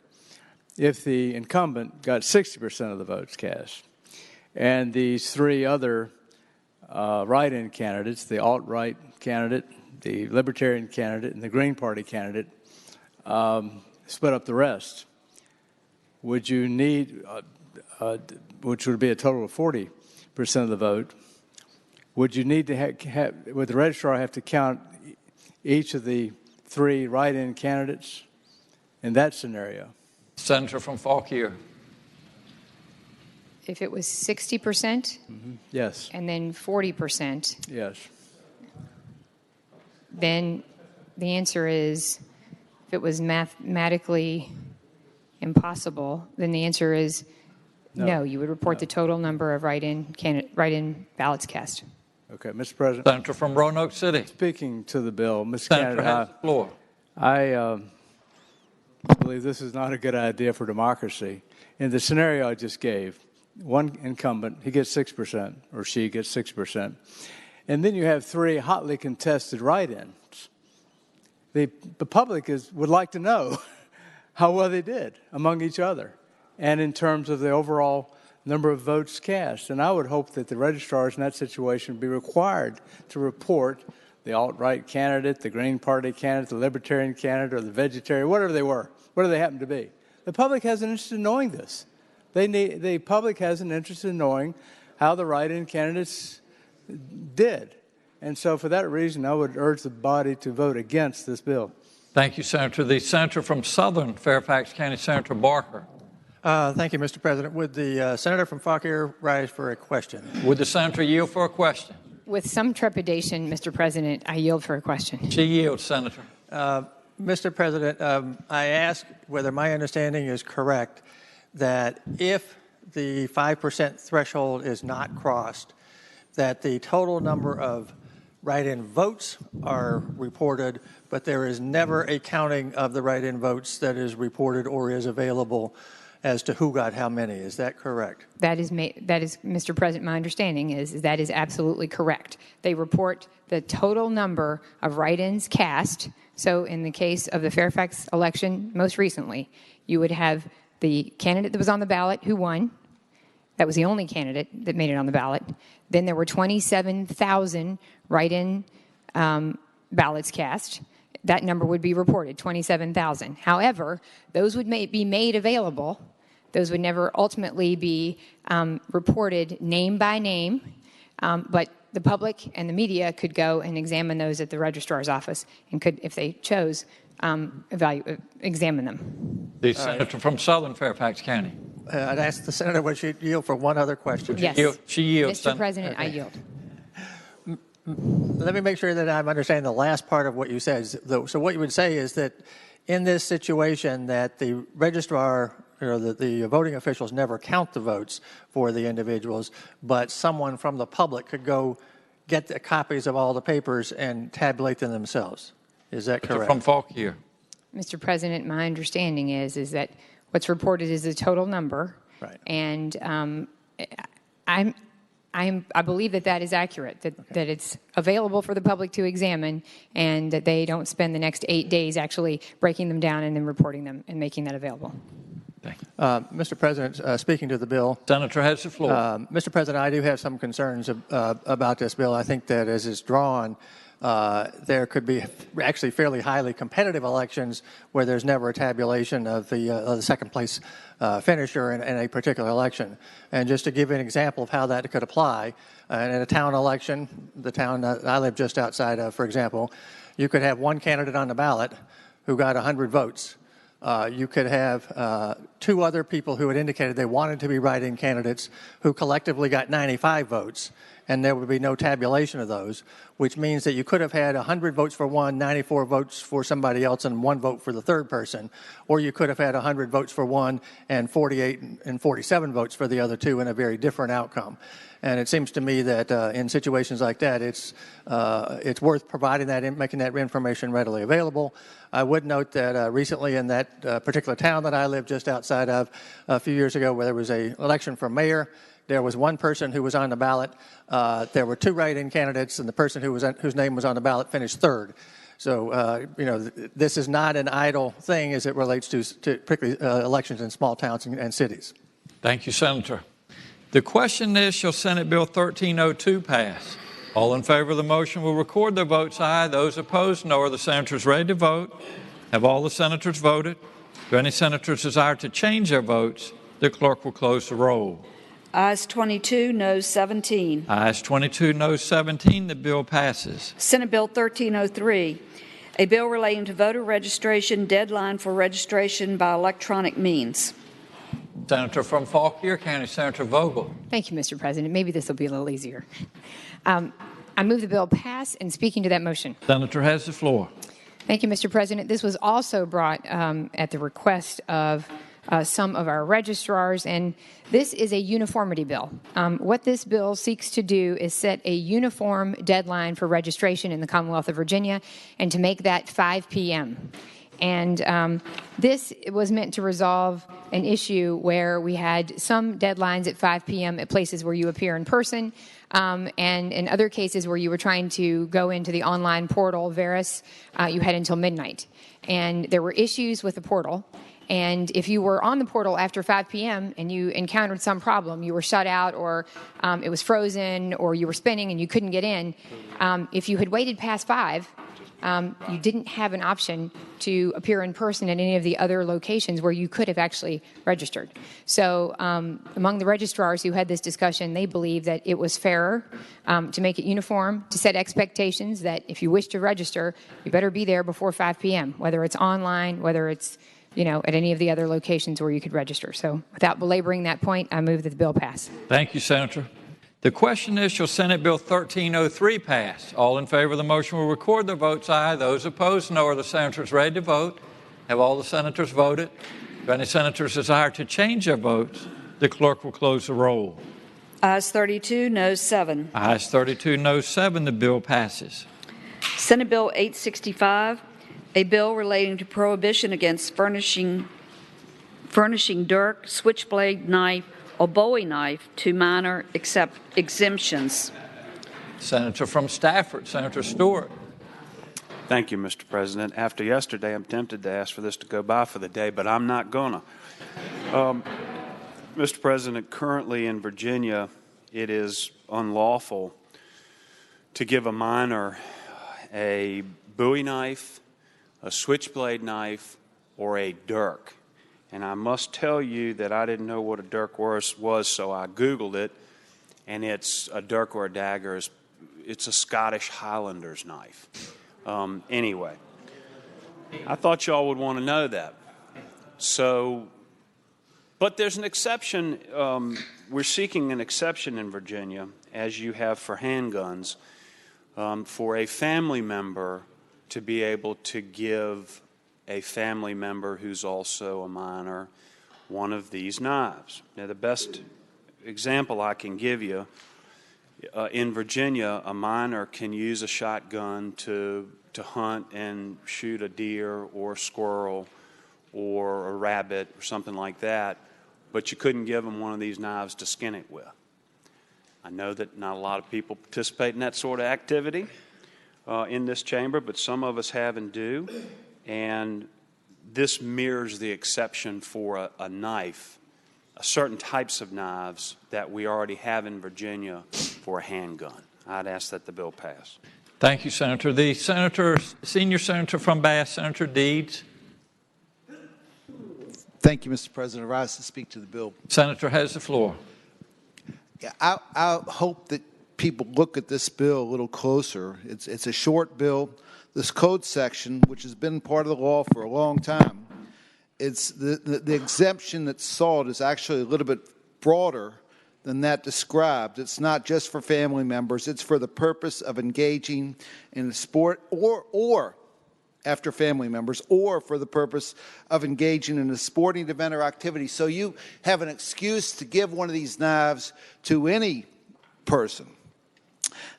if the incumbent got 60% of the votes cast and these three other write-in candidates, the alt-right candidate, the Libertarian candidate, and the Green Party candidate, split up the rest, would you need, which would be a total of 40% of the vote, would you need to would the registrar have to count each of the three write-in candidates in that scenario? Senator from Fauquier. If it was 60%, yes, and then 40%, yes, then the answer is, if it was mathematically impossible, then the answer is no. You would report the total number of write-in ballots cast. Okay, Mr. President. Senator from Roanoke City. Speaking to the bill, Mr. Senator Candidate, has the floor. I believe this is not a good idea for democracy. In the scenario I just gave, one incumbent, he gets 6%, or she gets 6%. And then you have three hotly contested write-ins. The public would like to know how well they did among each other and in terms of the overall number of votes cast. And I would hope that the registrars in that situation would be required to report the alt-right candidate, the Green Party candidate, the Libertarian candidate, or the Vegetarian, whatever they were, whatever they happen to be. The public has an interest in knowing this. The public has an interest in knowing how the write-in candidates did. And so for that reason, I would urge the body to vote against this bill. Thank you, Senator. The senator from Southern Fairfax County, Senator Barker. Thank you, Mr. President. Would the senator from Fauquier rise for a question? Would the senator yield for a question? With some trepidation, Mr. President, I yield for a question. She yields, Senator. Mr. President, I ask whether my understanding is correct that if the 5% threshold is not crossed, that the total number of write-in votes are reported, but there is never a counting of the write-in votes that is reported or is available as to who got how many. Is that correct? That is, Mr. President, my understanding is that is absolutely correct. They report the total number of write-ins cast. So in the case of the Fairfax election most recently, you would have the candidate that was on the ballot who won. That was the only candidate that made it on the ballot. Then there were 27,000 write-in ballots cast. That number would be reported, 27,000. However, those would be made available. Those would never ultimately be reported name by name, but the public and the media could go and examine those at the registrar's office and could, if they chose, examine them. The senator from Southern Fairfax County. I'd ask the senator would she yield for one other question. Yes. She yields. Mr. President, I yield. Let me make sure that I'm understanding the last part of what you said. So what you would say is that in this situation that the registrar or the voting officials never count the votes for the individuals, but someone from the public could go get the copies of all the papers and tabulate them themselves. Is that correct? From Falk here. Mr. President, my understanding is that what's reported is the total number. Right. And I believe that is accurate, that it's available for the public to examine, and that they don't spend the next 8 days actually breaking them down and then reporting them and making that available. Mr. President, speaking to the bill. Senator has the floor. Mr. President, I do have some concerns about this bill. I think that as it's drawn, there could be actually fairly highly competitive elections where there's never a tabulation of the second place finisher in a particular election. And just to give you an example of how that could apply, in a town election, the town that I live just outside of, for example, you could have one candidate on the ballot who got 100 votes. You could have two other people who had indicated they wanted to be write-in candidates who collectively got 95 votes, and there would be no tabulation of those, which means that you could have had 100 votes for one, 94 votes for somebody else, and 1 vote for the third person. Or you could have had 100 votes for one and 48 and 47 votes for the other two in a very different outcome. And it seems to me that in situations like that, it's worth providing that, making that information readily available. I would note that recently in that particular town that I live just outside of a few years ago, where there was an election for mayor, there was one person who was on the ballot. There were 2 write-in candidates, and the person whose name was on the ballot finished third. So, this is not an idle thing as it relates to particularly elections in small towns and cities. Thank you, Senator. The question is, shall Senate Bill 1302 pass? All in favor of the motion will record their votes aye. Those opposed, no. Are the senators ready to vote? Have all the senators voted? Do any senators desire to change their votes? The clerk will close the roll. Ayes 22, noes 17. Ayes 22, noes 17. The bill passes. Senate Bill 1303, a bill relating to voter registration, deadline for registration by electronic means. Senator from Fauquier County, Senator Vogel. Thank you, Mr. President. Maybe this will be a little easier. I move the bill pass, and speaking to that motion. Senator has the floor. Thank you, Mr. President. This was also brought at the request of some of our registrars, and this is a uniformity bill. What this bill seeks to do is set a uniform deadline for registration in the Commonwealth of Virginia, and to make that 5 p.m. And this was meant to resolve an issue where we had some deadlines at 5 p.m. at places where you appear in person, and in other cases where you were trying to go into the online portal, Veris, you had until midnight. And there were issues with the portal. And if you were on the portal after 5 p.m. and you encountered some problem, you were shut out, or it was frozen, or you were spinning and you couldn't get in, if you had waited past 5, you didn't have an option to appear in person at any of the other locations where you could have actually registered. So among the registrars who had this discussion, they believe that it was fairer to make it uniform, to set expectations that if you wish to register, you better be there before 5 p.m., whether it's online, whether it's at any of the other locations where you could register. So without belaboring that point, I move that the bill pass. Thank you, Senator. The question is, shall Senate Bill 1303 pass? All in favor of the motion will record their votes aye. Those opposed, no. Are the senators ready to vote? Have all the senators voted? Do any senators desire to change their votes? The clerk will close the roll. Ayes 32, noes 7. Ayes 32, noes 7. The bill passes. Senate Bill 865, a bill relating to prohibition against furnishing furnishing dirk, switchblade knife, or Bowie knife to minor exemptions. Senator from Stafford, Senator Stewart. Thank you, Mr. President. After yesterday, I'm tempted to ask for this to go by for the day, but I'm not gonna. Mr. President, currently in Virginia, it is unlawful to give a minor a Bowie knife, a switchblade knife, or a dirk. And I must tell you that I didn't know what a dirk was, so I Googled it, and it's a dirk or a dagger. It's a Scottish Highlander's knife. Anyway, I thought y'all would want to know that. So, but there's an exception. We're seeking an exception in Virginia, as you have for handguns, for a family member to be able to give a family member who's also a minor one of these knives. Now, the best example I can give you, in Virginia, a minor can use a shotgun to hunt and shoot a deer or a squirrel or a rabbit or something like that, but you couldn't give them one of these knives to skin it with. I know that not a lot of people participate in that sort of activity in this chamber, but some of us have and do, and this mirrors the exception for a knife, certain types of knives that we already have in Virginia for a handgun. I'd ask that the bill pass. Thank you, Senator. The senior senator from Bass, Senator Deeds. Thank you, Mr. President. I rise to speak to the bill. Senator has the floor. Yeah, I hope that people look at this bill a little closer. It's a short bill. This code section, which has been part of the law for a long time, it's the exemption that's sought is actually a little bit broader than that described. It's not just for family members. It's for the purpose of engaging in a sport or after family members, or for the purpose of engaging in a sporting event or activity. So you have an excuse to give one of these knives to any person.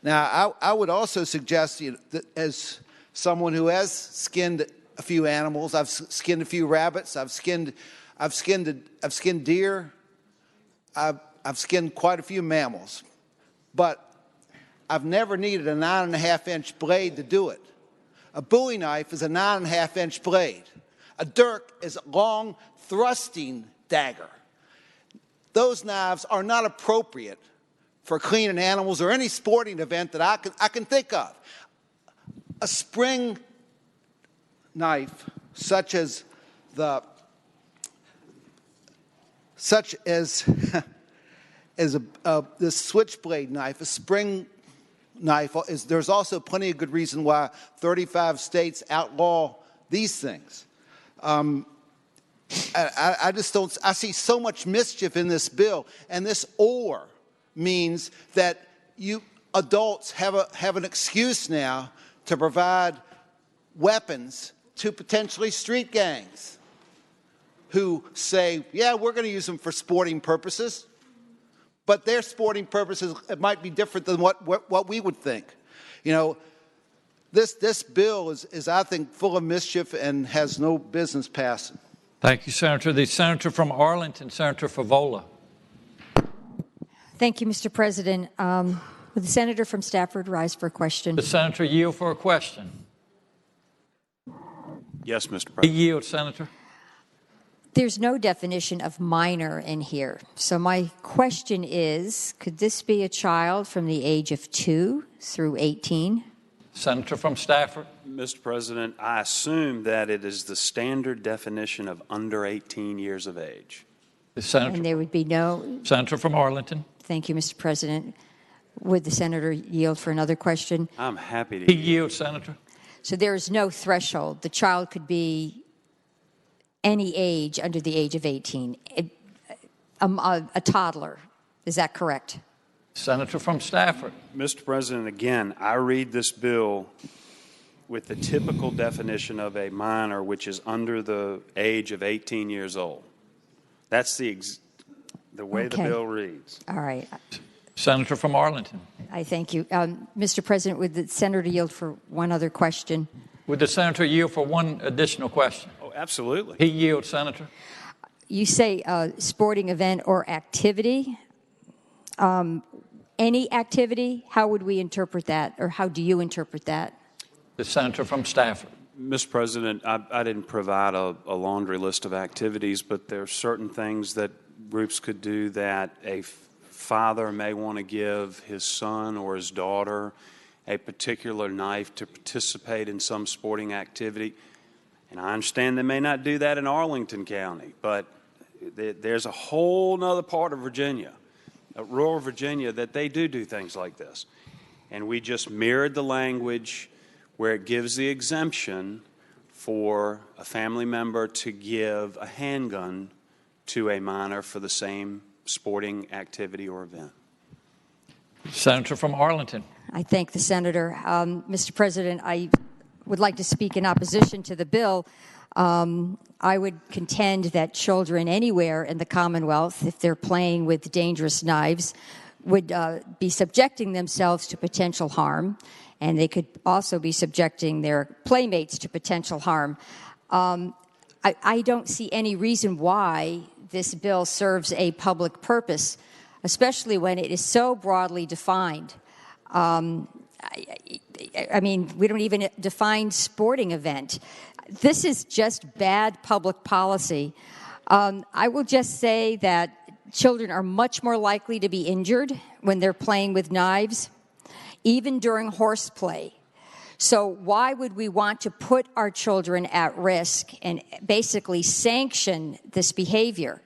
Now, I would also suggest that as someone who has skinned a few animals, I've skinned a few rabbits, I've skinned deer, I've skinned quite a few mammals, but I've never needed a 9.5-inch blade to do it. A Bowie knife is a 9.5-inch blade. A dirk is a long, thrusting dagger. Those knives are not appropriate for cleaning animals or any sporting event that I can think of. A spring knife, such as this switchblade knife, a spring knife, there's also plenty of good reason why 35 states outlaw these things. I just don't. I see so much mischief in this bill, and this "or" means that you adults have an excuse now to provide weapons to potentially street gangs who say, yeah, we're going to use them for sporting purposes, but their sporting purposes might be different than what we would think. You know, this bill is, I think, full of mischief and has no business passing. Thank you, Senator. The senator from Arlington, Senator Favola. Thank you, Mr. President. Would the senator from Stafford rise for a question? The senator yield for a question. Yes, Mr. President. He yields, Senator. There's no definition of minor in here. So my question is, could this be a child from the age of 2 through 18? Senator from Stafford. Mr. President, I assume that it is the standard definition of under 18 years of age. The senator. And there would be no... Senator from Arlington. Thank you, Mr. President. Would the senator yield for another question? I'm happy to. He yields, Senator. So there is no threshold. The child could be any age under the age of 18, a toddler. Is that correct? Senator from Stafford. Mr. President, again, I read this bill with the typical definition of a minor, which is under the age of 18 years old. That's the way the bill reads. All right. Senator from Arlington. I thank you. Mr. President, would the senator yield for one other question? Would the senator yield for one additional question? Oh, absolutely. He yields, Senator. you say sporting event or activity. Any activity, how would we interpret that, or how do you interpret that? The senator from Stafford. Mr. President, I didn't provide a laundry list of activities, but there are certain things that groups could do that a father may want to give his son or his daughter a particular knife to participate in some sporting activity. And I understand they may not do that in Arlington County, but there's a whole other part of Virginia, rural Virginia, that they do things like this. And we just mirrored the language where it gives the exemption for a family member to give a handgun to a minor for the same sporting activity or event. Senator from Arlington. I thank the senator. Mr. President, I would like to speak in opposition to the bill. I would contend that children anywhere in the Commonwealth, if they're playing with dangerous knives, would be subjecting themselves to potential harm, and they could also be subjecting their playmates to potential harm. I don't see any reason why this bill serves a public purpose, especially when it is so broadly defined. I mean, we don't even define sporting event. This is just bad public policy. I will just say that children are much more likely to be injured when they're playing with knives, even during horseplay. So why would we want to put our children at risk and basically sanction this behavior?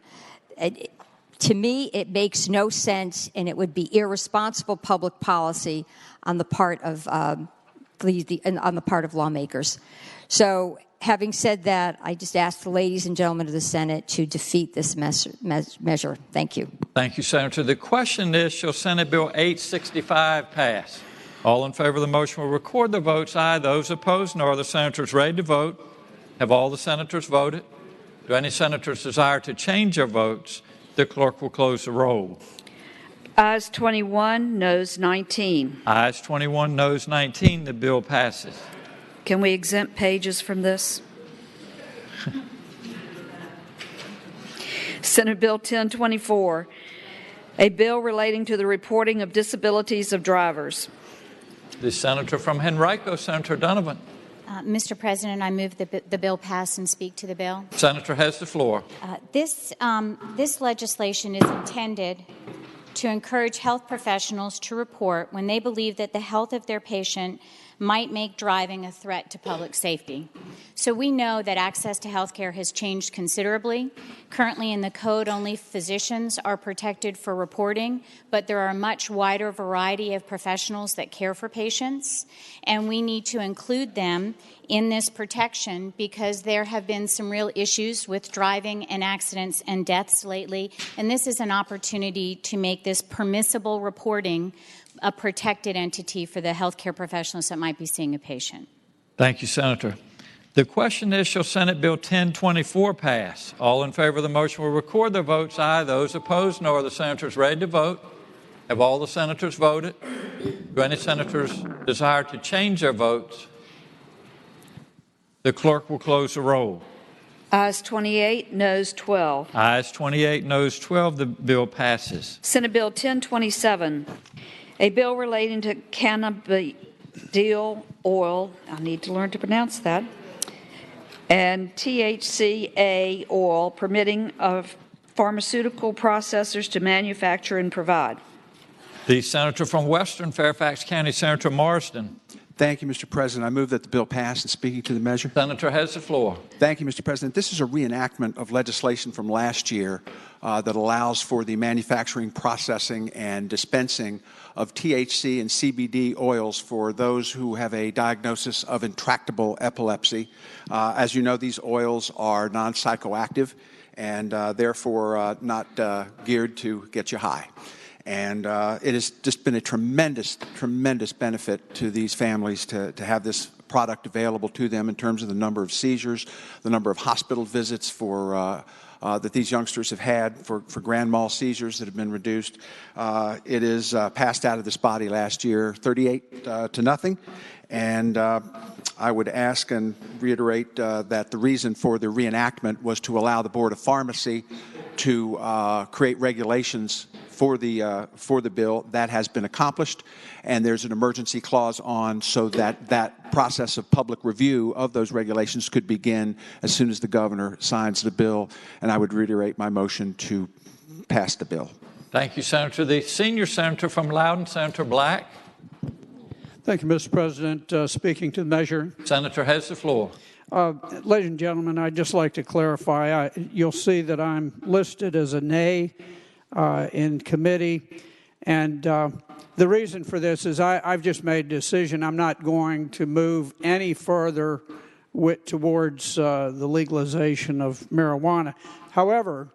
To me, it makes no sense, and it would be irresponsible public policy on the part of on the part of lawmakers. So, having said that, I just ask the ladies and gentlemen of the Senate to defeat this measure. Thank you. Thank you, Senator. The question is, shall Senate Bill 865 pass? All in favor of the motion will record their votes. Aye. Those opposed, no. Are the senators ready to vote? Have all the senators voted? Do any senators desire to change their votes? The clerk will close the roll. Ayes 21, noes 19. Ayes 21, noes 19. The bill passes. Can we exempt pages from this? Senate Bill 1024, a bill relating to the reporting of disabilities of drivers. The senator from Henrico, Senator Donovan. Mr. President, I move that the bill pass and speak to the bill. Senator has the floor. This legislation is intended to encourage health professionals to report when they believe that the health of their patient might make driving a threat to public safety. So we know that access to health care has changed considerably. Currently in the code, only physicians are protected for reporting, but there are a much wider variety of professionals that care for patients, and we need to include them in this protection because there have been some real issues with driving and accidents and deaths lately, and this is an opportunity to make this permissible reporting a protected entity for the healthcare professionals that might be seeing a patient. Thank you, Senator. The question is, shall Senate Bill 1024 pass? All in favor of the motion will record their votes. Aye. Those opposed, no. Are the senators ready to vote? Have all the senators voted? Do any senators desire to change their votes? The clerk will close the roll. Ayes 28, noes 12. Ayes 28, noes 12. The bill passes. Senate Bill 1027, a bill relating to cannabidiol oil, I need to learn to pronounce that, and THCA oil, permitting of pharmaceutical processors to manufacture and provide. The senator from Western Fairfax County, Senator Marsden. Thank you, Mr. President. I move that the bill pass and speaking to the measure. Senator has the floor. Thank you, Mr. President. This is a reenactment of legislation from last year that allows for the manufacturing, processing, and dispensing of THC and CBD oils for those who have a diagnosis of intractable epilepsy. As you know, these oils are non-psychoactive and therefore not geared to get you high. And it has just been a tremendous, tremendous benefit to these families to have this product available to them in terms of the number of seizures, the number of hospital visits for that these youngsters have had for grand mal seizures that have been reduced. It is passed out of this body last year, 38 to nothing. And I would ask and reiterate that the reason for the reenactment was to allow the Board of Pharmacy to create regulations for the bill. That has been accomplished, and there's an emergency clause on so that that process of public review of those regulations could begin as soon as the governor signs the bill. And I would reiterate my motion to pass the bill. Thank you, Senator. The senior senator from Loudoun, Senator Black. Thank you, Mr. President. Speaking to the measure. Senator has the floor. Ladies and gentlemen, I'd just like to clarify. You'll see that I'm listed as a nay in committee. And the reason for this is I've just made a decision. I'm not going to move any further towards the legalization of marijuana. However,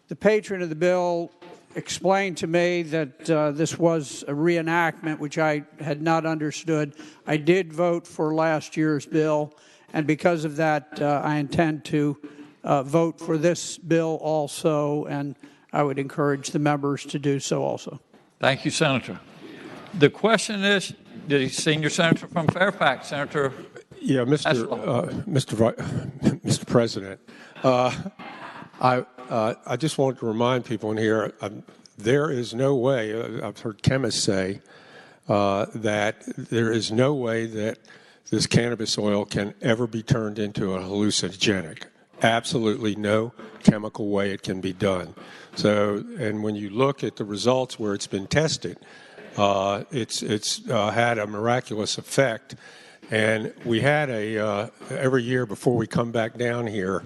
the patron of the bill explained to me that this was a reenactment, which I had not understood. I did vote for last year's bill, and because of that, I intend to vote for this bill also, and I would encourage the members to do so also. Thank you, Senator. The question is, the senior senator from Fairfax, Senator. Yeah, Mr. President, I just want to remind people in here, there is no way, I've heard chemists say, that there is no way that this cannabis oil can ever be turned into a hallucinogenic. Absolutely no chemical way it can be done. So, and when you look at the results where it's been tested, it's had a miraculous effect. And we had every year before we come back down here,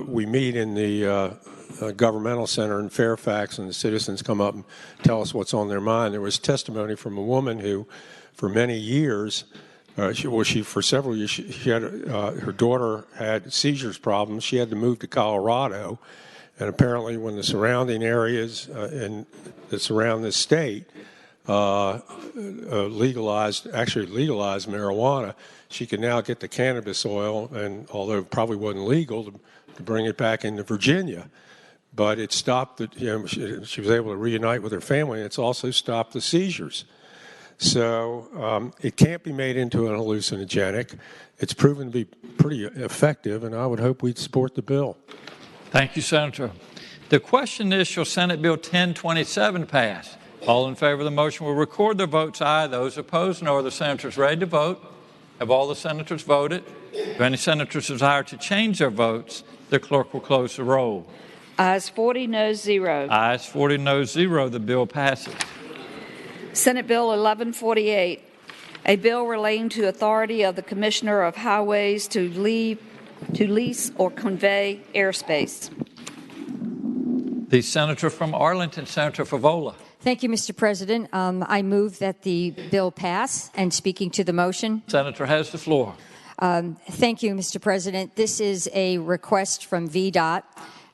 we meet in the governmental center in Fairfax, and the citizens come up and tell us what's on their mind. There was testimony from a woman who, for many years, for several years, she had her daughter had seizures problems. She had to move to Colorado, and apparently, when the surrounding areas that surround this state legalized marijuana, she could now get the cannabis oil, and although it probably wasn't legal, to bring it back into Virginia. But it stopped she was able to reunite with her family, and it's also stopped the seizures. So it can't be made into an hallucinogenic. It's proven to be pretty effective, and I would hope we'd support the bill. Thank you, Senator. The question is, shall Senate Bill 1027 pass? All in favor of the motion will record their votes aye. Those opposed, no. Are the senators ready to vote? Have all the senators voted? Do any senators desire to change their votes? The clerk will close the roll. Ayes 40, noes 0. Ayes 40, noes 0. The bill passes. Senate Bill 1148, a bill relating to authority of the Commissioner of Highways to lease or convey airspace. The senator from Arlington, Senator Favola. Thank you, Mr. President. I move that the bill pass. And speaking to the motion. Senator has the floor. Thank you, Mr. President. This is a request from VDOT.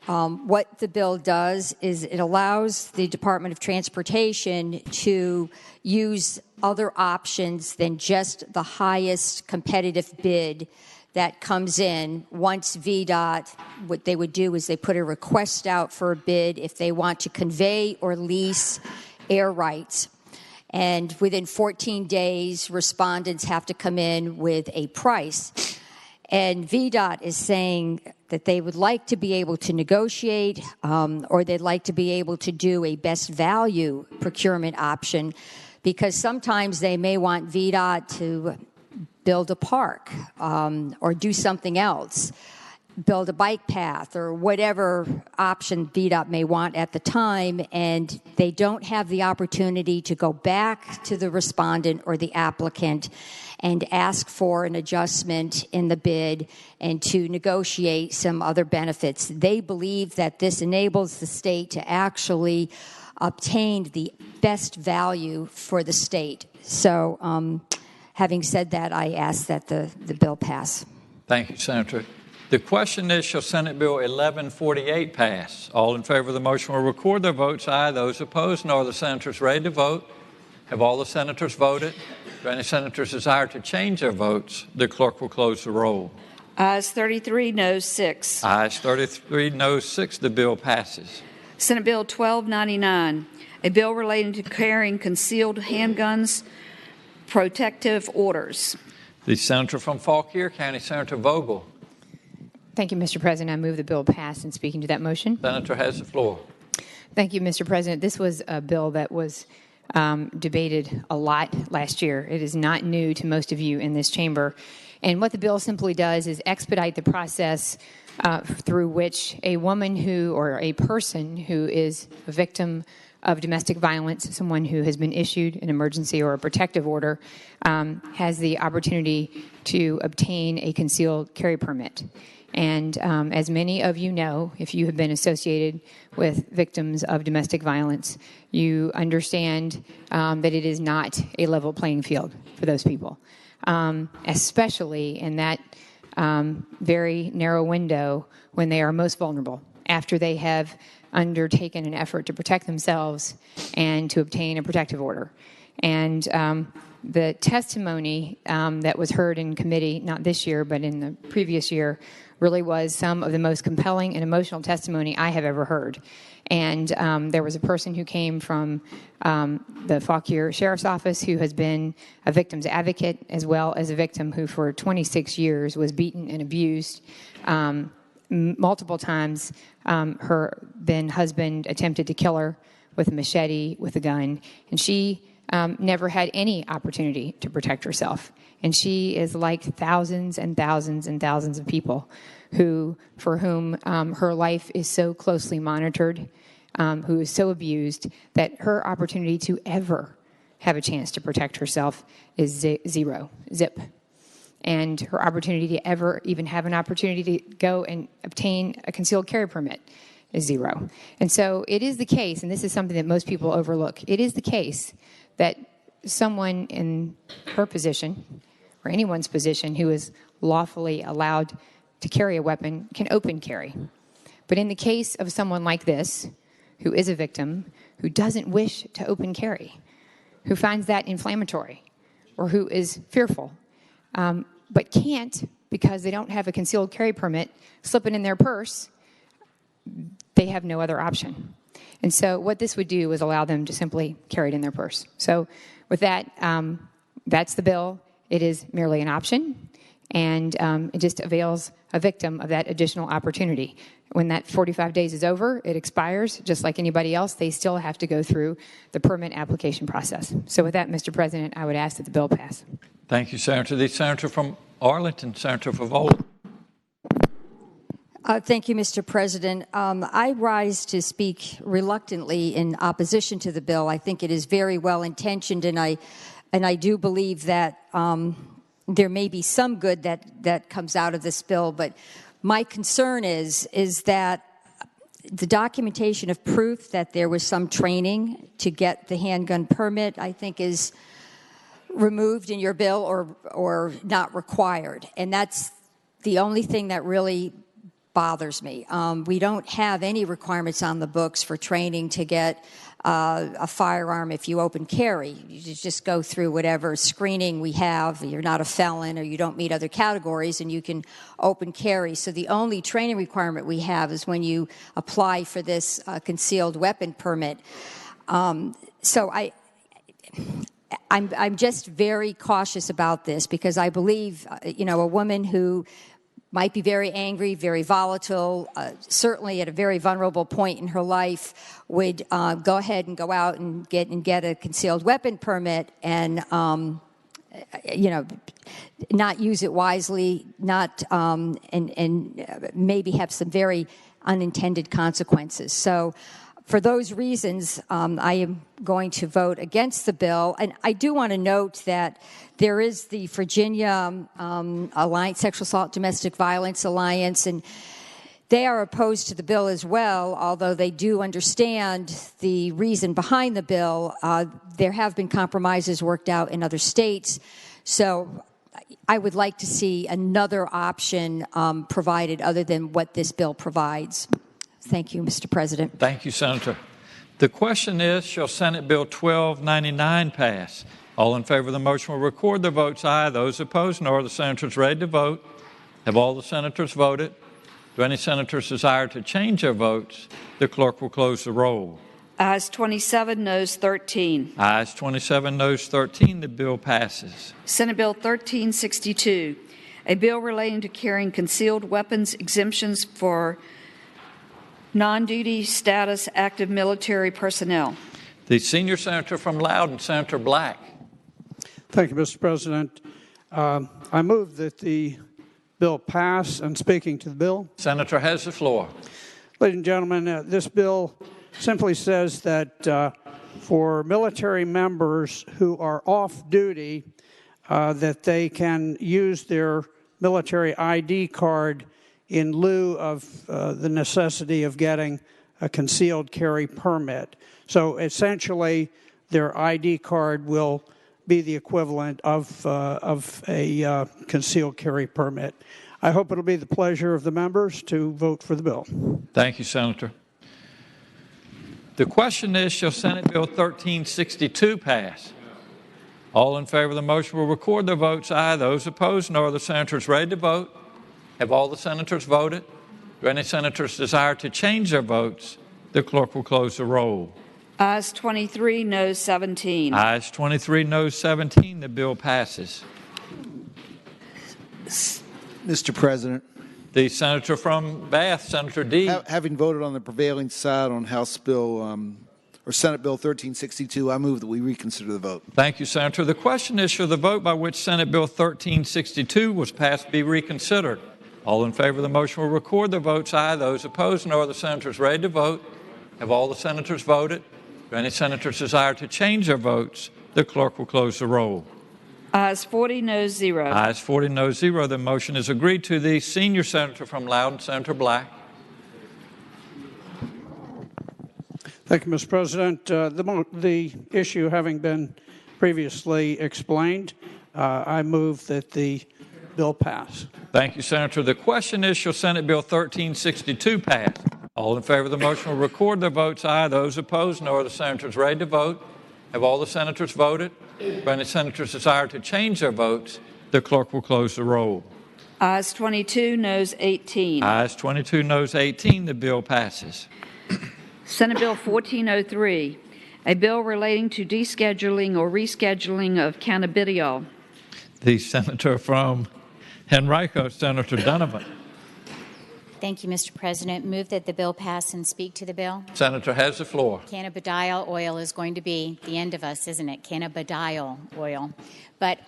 What the bill does is it allows the Department of Transportation to use other options than just the highest competitive bid that comes in. Once VDOT, what they would do is they put a request out for a bid if they want to convey or lease air rights. And within 14 days, respondents have to come in with a price. And VDOT is saying that they would like to be able to negotiate or they'd like to be able to do a best value procurement option, because sometimes they may want VDOT to build a park or do something else, build a bike path or whatever option VDOT may want at the time, and they don't have the opportunity to go back to the respondent or the applicant and ask for an adjustment in the bid and to negotiate some other benefits. They believe that this enables the state to actually obtain the best value for the state. So having said that, I ask that the bill pass. Thank you, Senator. The question is, shall Senate Bill 1148 pass? All in favor of the motion will record their votes aye. Those opposed, no. Are the senators ready to vote? Have all the senators voted? Do any senators desire to change their votes? The clerk will close the roll. Ayes 33, noes 6. Ayes 33, noes 6. The bill passes. Senate Bill 1299, a bill relating to carrying concealed handguns protective orders. The senator from Fauquier County, Senator Vogel. Thank you, Mr. President. I move the bill pass. And speaking to that motion. Senator has the floor. Thank you, Mr. President. This was a bill that was debated a lot last year. It is not new to most of you in this chamber. And what the bill simply does is expedite the process through which a woman who, or a person who is a victim of domestic violence, someone who has been issued an emergency or a protective order, has the opportunity to obtain a concealed carry permit. And as many of you know, if you have been associated with victims of domestic violence, you understand that it is not a level playing field for those people, especially in that very narrow window when they are most vulnerable, after they have undertaken an effort to protect themselves and to obtain a protective order. And the testimony that was heard in committee, not this year, but in the previous year, really was some of the most compelling and emotional testimony I have ever heard. And there was a person who came from the Fauquier Sheriff's Office who has been a victim's advocate, as well as a victim who for 26 years was beaten and abused multiple times. Her then husband attempted to kill her with a machete, with a gun, and she never had any opportunity to protect herself. And she is like thousands and thousands and thousands of people for whom her life is so closely monitored, who is so abused that her opportunity to ever have a chance to protect herself is zero, zip. And her opportunity to ever even have an opportunity to go and obtain a concealed carry permit is zero. And so it is the case, and this is something that most people overlook, it is the case that someone in her position, or anyone's position who is lawfully allowed to carry a weapon, can open carry. But in the case of someone like this, who is a victim, who doesn't wish to open carry, who finds that inflammatory, or who is fearful, but can't because they don't have a concealed carry permit, slip it in their purse, they have no other option. And so what this would do is allow them to simply carry it in their purse. So with that, that's the bill. It is merely an option, and it just avails a victim of that additional opportunity. When that 45 days is over, it expires. Just like anybody else, they still have to go through the permit application process. So with that, Mr. President, I would ask that the bill pass. Thank you, Senator. The senator from Arlington, Senator Favola. Thank you, Mr. President. I rise to speak reluctantly in opposition to the bill. I think it is very well intentioned, and I do believe that there may be some good that comes out of this bill. But my concern is that the documentation of proof that there was some training to get the handgun permit, I think, is removed in your bill or not required, and that's the only thing that really bothers me. We don't have any requirements on the books for training to get a firearm if you open carry. You just go through whatever screening we have. You're not a felon or you don't meet other categories, and you can open carry. So the only training requirement we have is when you apply for this concealed weapon permit. So I'm just very cautious about this because I believe, a woman who might be very angry, very volatile, certainly at a very vulnerable point in her life, would go ahead and go out and get a concealed weapon permit and, not use it wisely, and maybe have some very unintended consequences. So for those reasons, I am going to vote against the bill. And I do want to note that there is the Virginia Alliance, Sexual Assault, Domestic Violence Alliance, and they are opposed to the bill as well, although they do understand the reason behind the bill. There have been compromises worked out in other states. So I would like to see another option provided other than what this bill provides. Thank you, Mr. President. Thank you, Senator. The question is, shall Senate Bill 1299 pass? All in favor of the motion will record their votes aye. Those opposed, no. Are the senators ready to vote? Have all the senators voted? Do any senators desire to change their votes? The clerk will close the roll. Ayes 27, noes 13. Ayes 27, noes 13. The bill passes. Senate Bill 1362, a bill relating to carrying concealed weapons exemptions for non-duty status active military personnel. The senior senator from Loudoun, Senator Black. Thank you, Mr. President. I move that the bill pass. And speaking to the bill, Senator has the floor. ladies and gentlemen, this bill simply says that for military members who are off duty, that they can use their military ID card in lieu of the necessity of getting a concealed carry permit. So essentially, their ID card will be the equivalent of a concealed carry permit. I hope it'll be the pleasure of the members to vote for the bill. Thank you, Senator. The question is, shall Senate Bill 1362 pass? All in favor of the motion will record their votes aye. Those opposed, no. Are the senators ready to vote? Have all the senators voted? Do any senators desire to change their votes? The clerk will close the roll. Ayes 23, noes 17. Ayes 23, noes 17. The bill passes. Mr. President. The senator from Bath, Senator Deeb. Having voted on the prevailing side on House Bill or Senate Bill 1362, I move that we reconsider the vote. Thank you, Senator. The question is, shall the vote by which Senate Bill 1362 was passed be reconsidered? All in favor of the motion will record their votes aye. Those opposed, no. Are the senators ready to vote? Have all the senators voted? Do any senators desire to change their votes? The clerk will close the roll. Ayes 40, noes 0. Ayes 40, noes 0. The motion is agreed to. The senior senator from Loudoun, Senator Black. Thank you, Mr. President. The issue having been previously explained, I move that the bill pass. Thank you, Senator. The question is, shall Senate Bill 1362 pass? All in favor of the motion will record their votes aye. Those opposed, no. Are the senators ready to vote? Have all the senators voted? Do any senators desire to change their votes? The clerk will close the roll. Ayes 22, noes 18. Ayes 22, noes 18. The bill passes. Senate Bill 1403, a bill relating to descheduling or rescheduling of cannabidiol. The senator from Henrico, Senator Donovan. Thank you, Mr. President. Move that the bill pass and speak to the bill. Senator has the floor. Cannabidiol oil is going to be the end of us, isn't it? Cannabidiol oil. But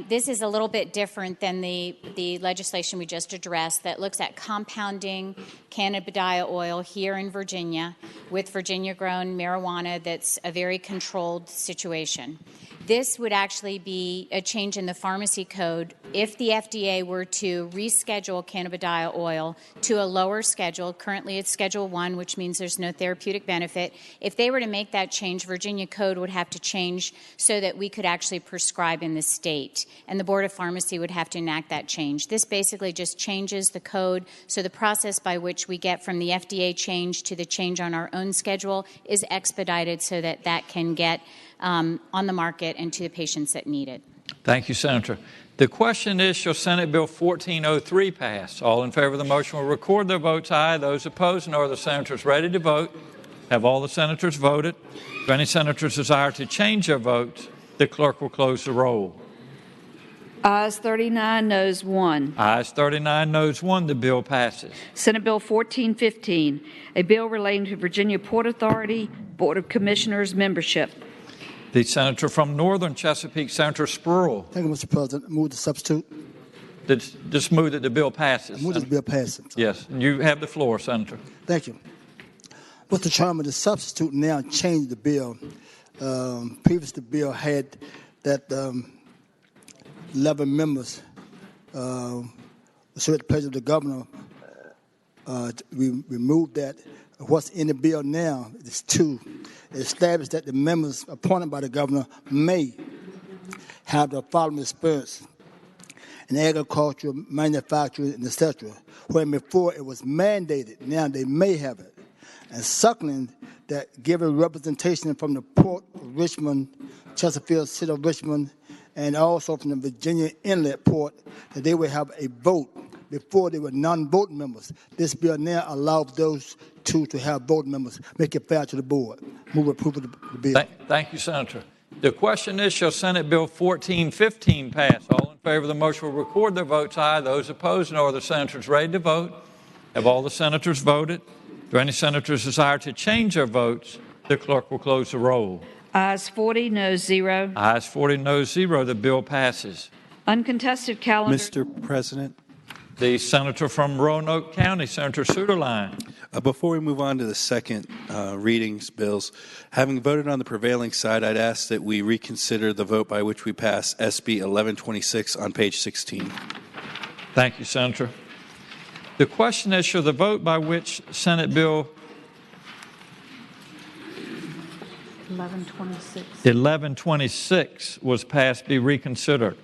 this is a little bit different than the legislation we just addressed that looks at compounding cannabidiol oil here in Virginia with Virginia-grown marijuana that's a very controlled situation. This would actually be a change in the pharmacy code if the FDA were to reschedule cannabidiol oil to a lower schedule. Currently it's Schedule 1, which means there's no therapeutic benefit. If they were to make that change, Virginia code would have to change so that we could actually prescribe in the state, and the Board of Pharmacy would have to enact that change. This basically just changes the code, so the process by which we get from the FDA change to the change on our own schedule is expedited so that that can get on the market and to the patients that need it. Thank you, Senator. The question is, shall Senate Bill 1403 pass? All in favor of the motion will record their votes aye. Those opposed, no. Are the senators ready to vote? Have all the senators voted? Do any senators desire to change their votes? The clerk will close the roll. Ayes 39, noes 1. Ayes 39, noes 1. The bill passes. Senate Bill 1415, a bill relating to Virginia Port Authority Board of Commissioners membership. The senator from Northern Chesapeake, Senator Spruill. Thank you, Mr. President. Move to substitute. Just move that the bill passes. Move that the bill passes. Yes. You have the floor, Senator. Thank you. Mr. Chairman, the substitute now changed the bill. Previous the bill had that 11 members so at the pleasure of the governor. We removed that. What's in the bill now is 2. It established that the members appointed by the governor may have the following experience in agriculture, manufacturing, and etc. When before it was mandated, now they may have it. And secondly, that given representation from the Port of Richmond, Chesterfield, City of Richmond, and also from the Virginia Inlet Port, that they will have a vote before they were non-voting members. This bill now allows those two to have voting members. Make it fair to the board. Move approval of the bill. Thank you, Senator. The question is, shall Senate Bill 1415 pass? All in favor of the motion will record their votes aye. Those opposed, no. Are the senators ready to vote? Have all the senators voted? Do any senators desire to change their votes? The clerk will close the roll. Ayes 40, noes 0. Ayes 40, noes 0. The bill passes. Uncontested calendar. Mr. President. The senator from Roanoke County, Senator Suderline. Before we move on to the second readings bills, having voted on the prevailing side, I'd ask that we reconsider the vote by which we pass SB 1126 on page 16. Thank you, Senator. The question is, shall the vote by which Senate Bill 1126 was passed be reconsidered?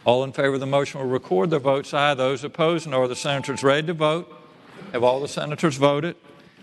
All in favor of the motion will record their votes aye. Those opposed, no. Are the senators ready to vote? Have all the senators voted?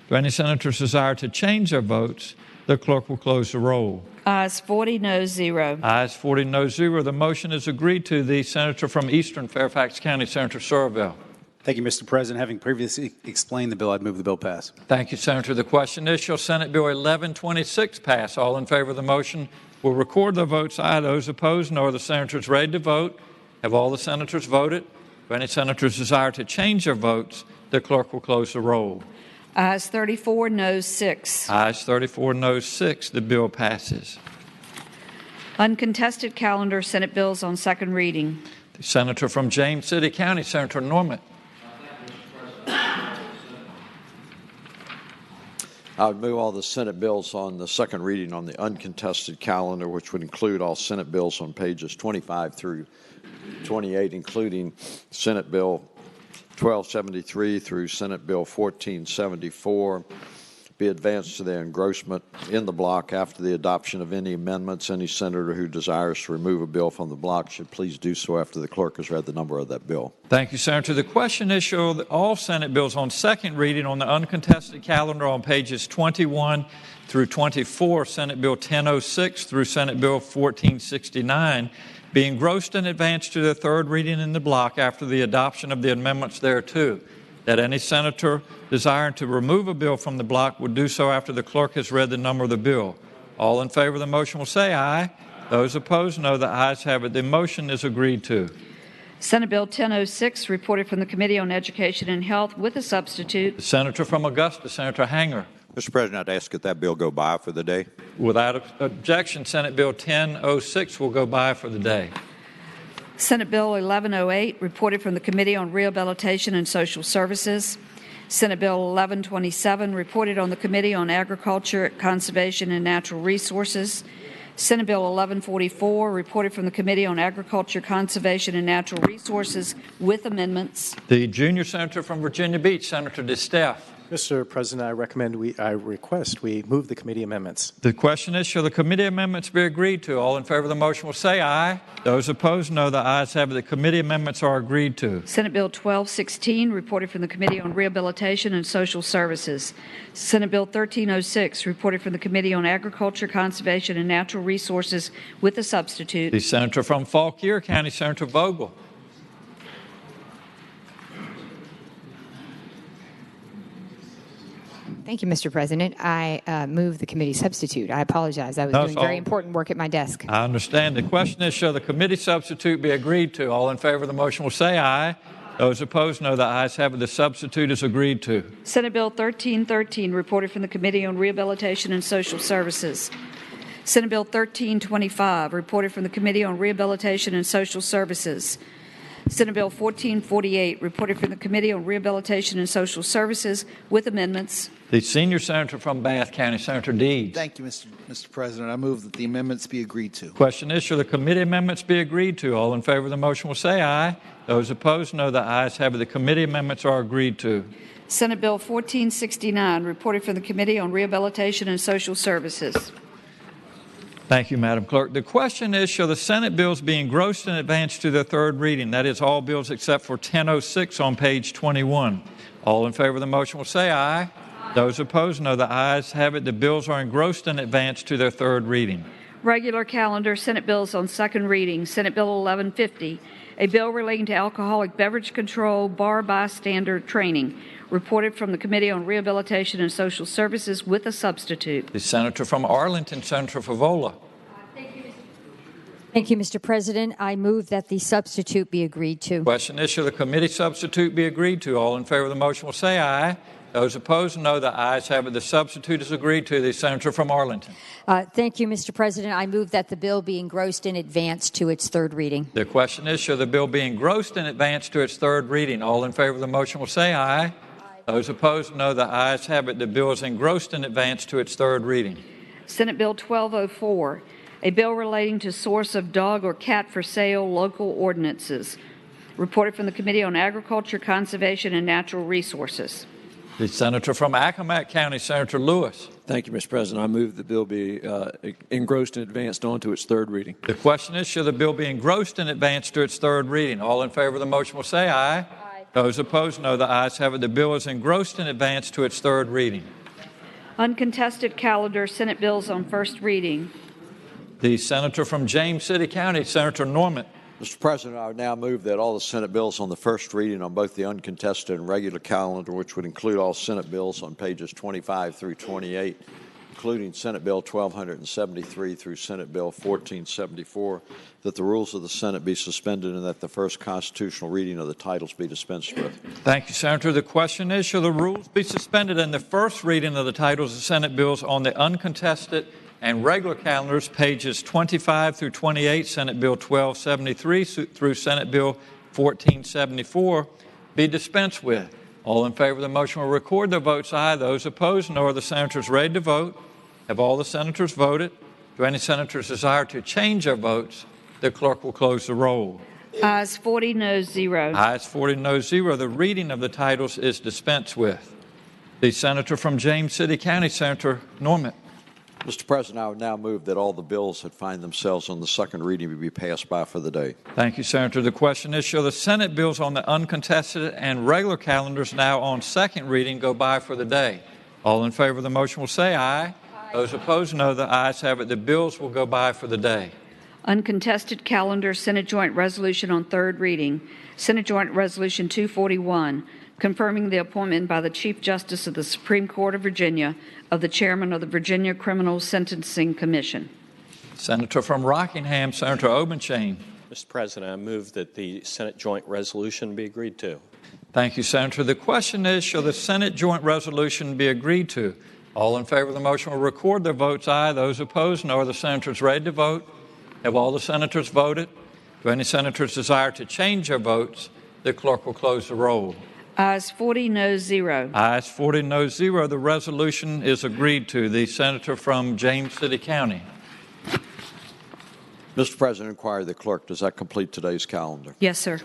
Do any senators desire to change their votes? The clerk will close the roll. Ayes 40, noes 0. Ayes 40, noes 0. The motion is agreed to. The senator from Eastern Fairfax County, Senator Surville. Thank you, Mr. President. Having previously explained the bill, I'd move the bill pass. Thank you, Senator. The question is, shall Senate Bill 1126 pass? All in favor of the motion will record their votes aye. Those opposed, no. Are the senators ready to vote? Have all the senators voted? Do any senators desire to change their votes? The clerk will close the roll. Ayes 34, noes 6. Ayes 34, noes 6. The bill passes. Uncontested calendar, Senate bills on second reading. The senator from James City County, Senator Norman. I would move all the Senate bills on the second reading on the uncontested calendar, which would include all Senate bills on pages 25 through 28, including Senate Bill 1273 through Senate Bill 1474, be advanced to their engrossment in the block after the adoption of any amendments. Any senator who desires to remove a bill from the block should please do so after the clerk has read the number of that bill. Thank you, Senator. The question is, shall all Senate bills on second reading on the uncontested calendar on pages 21 through 24, Senate Bill 1006 through Senate Bill 1469, be engrossed and advanced to their third reading in the block after the adoption of the amendments thereto, that any senator desiring to remove a bill from the block would do so after the clerk has read the number of the bill. All in favor of the motion will say aye. Those opposed, no. The ayes have it. The motion is agreed to. Senate Bill 1006, reported from the Committee on Education and Health with a substitute. The senator from Augusta, Senator Hanger. Mr. President, I'd ask that that bill go by for the day. Without objection, Senate Bill 1006 will go by for the day. Senate Bill 1108, reported from the Committee on Rehabilitation and Social Services. Senate Bill 1127, reported on the Committee on Agriculture, Conservation, and Natural Resources. Senate Bill 1144, reported from the Committee on Agriculture, Conservation, and Natural Resources with amendments. The junior senator from Virginia Beach, Senator DeStaff. Mr. President, I request we move the committee amendments. The question is, shall the committee amendments be agreed to? All in favor of the motion will say aye. Those opposed, no. The ayes have it. The committee amendments are agreed to. Senate Bill 1216, reported from the Committee on Rehabilitation and Social Services. Senate Bill 1306, reported from the Committee on Agriculture, Conservation, and Natural Resources with a substitute. The senator from Fauquier County, Senator Vogel. Thank you, Mr. President. I move the committee substitute. I apologize. I was doing very important work at my desk. I understand. The question is, shall the committee substitute be agreed to? All in favor of the motion will say aye. Those opposed, no. The ayes have it. The substitute is agreed to. Senate Bill 1313, reported from the Committee on Rehabilitation and Social Services. Senate Bill 1325, reported from the Committee on Rehabilitation and Social Services. Senate Bill 1448, reported from the Committee on Rehabilitation and Social Services with amendments. The senior senator from Bath County, Senator Deeds. Thank you, Mr. President. I move that the amendments be agreed to. Question is, shall the committee amendments be agreed to? All in favor of the motion will say aye. Those opposed, no. The ayes have it. The committee amendments are agreed to. Senate Bill 1469, reported from the Committee on Rehabilitation and Social Services. Thank you, Madam Clerk. The question is, shall the Senate bills be engrossed and advanced to their third reading? That is, all bills except for 1006 on page 21. All in favor of the motion will say aye. Those opposed, no. The ayes have it. The bills are engrossed and advanced to their third reading. Regular calendar, Senate bills on second reading. Senate Bill 1150, a bill relating to alcoholic beverage control, bar bystander training, reported from the Committee on Rehabilitation and Social Services with a substitute. The senator from Arlington, Senator Favola. Thank you, Mr. President. I move that the substitute be agreed to. Question is, shall the committee substitute be agreed to? All in favor of the motion will say aye. Those opposed, no. The ayes have it. The substitute is agreed to. The senator from Arlington. Thank you, Mr. President. I move that the bill be engrossed in advance to its third reading. The question is, shall the bill be engrossed in advance to its third reading? All in favor of the motion will say aye. Those opposed, no. The ayes have it. The bill is engrossed in advance to its third reading. Senate Bill 1204, a bill relating to source of dog or cat for sale local ordinances, reported from the Committee on Agriculture, Conservation, and Natural Resources. The senator from Accomack County, Senator Lewis. Thank you, Mr. President. I move the bill be engrossed and advanced on to its third reading. The question is, shall the bill be engrossed and advanced to its third reading? All in favor of the motion will say aye. Aye. Those opposed, no. The ayes have it. The bill is engrossed and advanced to its third reading. Uncontested calendar, Senate bills on first reading. The senator from James City County, Senator Norman. Mr. President, I would now move that all the Senate bills on the first reading on both the uncontested and regular calendar, which would include all Senate bills on pages 25 through 28, including Senate Bill 1273 through Senate Bill 1474, that the rules of the Senate be suspended and that the first constitutional reading of the titles be dispensed with. Thank you, Senator. The question is, shall the rules be suspended and the first reading of the titles of Senate bills on the uncontested and regular calendars, pages 25 through 28, Senate Bill 1273 through Senate Bill 1474, be dispensed with? All in favor of the motion will record their votes aye. Those opposed, no. Are the senators ready to vote? Have all the senators voted? Do any senators desire to change their votes? The clerk will close the roll. Ayes 40, noes 0. Ayes 40, noes 0. The reading of the titles is dispensed with. The senator from James City County, Senator Norman. Mr. President, I would now move that all the bills that find themselves on the second reading be passed by for the day. Thank you, Senator. The question is, shall the Senate bills on the uncontested and regular calendars now on second reading go by for the day? All in favor of the motion will say aye. Aye. Those opposed, no. The ayes have it. The bills will go by for the day. Uncontested calendar, Senate Joint Resolution on third reading. Senate Joint Resolution 241, confirming the appointment by the Chief Justice of the Supreme Court of Virginia of the Chairman of the Virginia Criminal Sentencing Commission. Senator from Rockingham, Senator Obenchain. Mr. President, I move that the Senate Joint Resolution be agreed to. Thank you, Senator. The question is, shall the Senate Joint Resolution be agreed to? All in favor of the motion will record their votes aye. Those opposed, no. Are the senators ready to vote? Have all the senators voted? Do any senators desire to change their votes? The clerk will close the roll. Ayes 40, noes 0. Ayes 40, noes 0. The resolution is agreed to. The senator from James City County. Mr. President, inquire the clerk. Does that complete today's calendar? Yes, sir.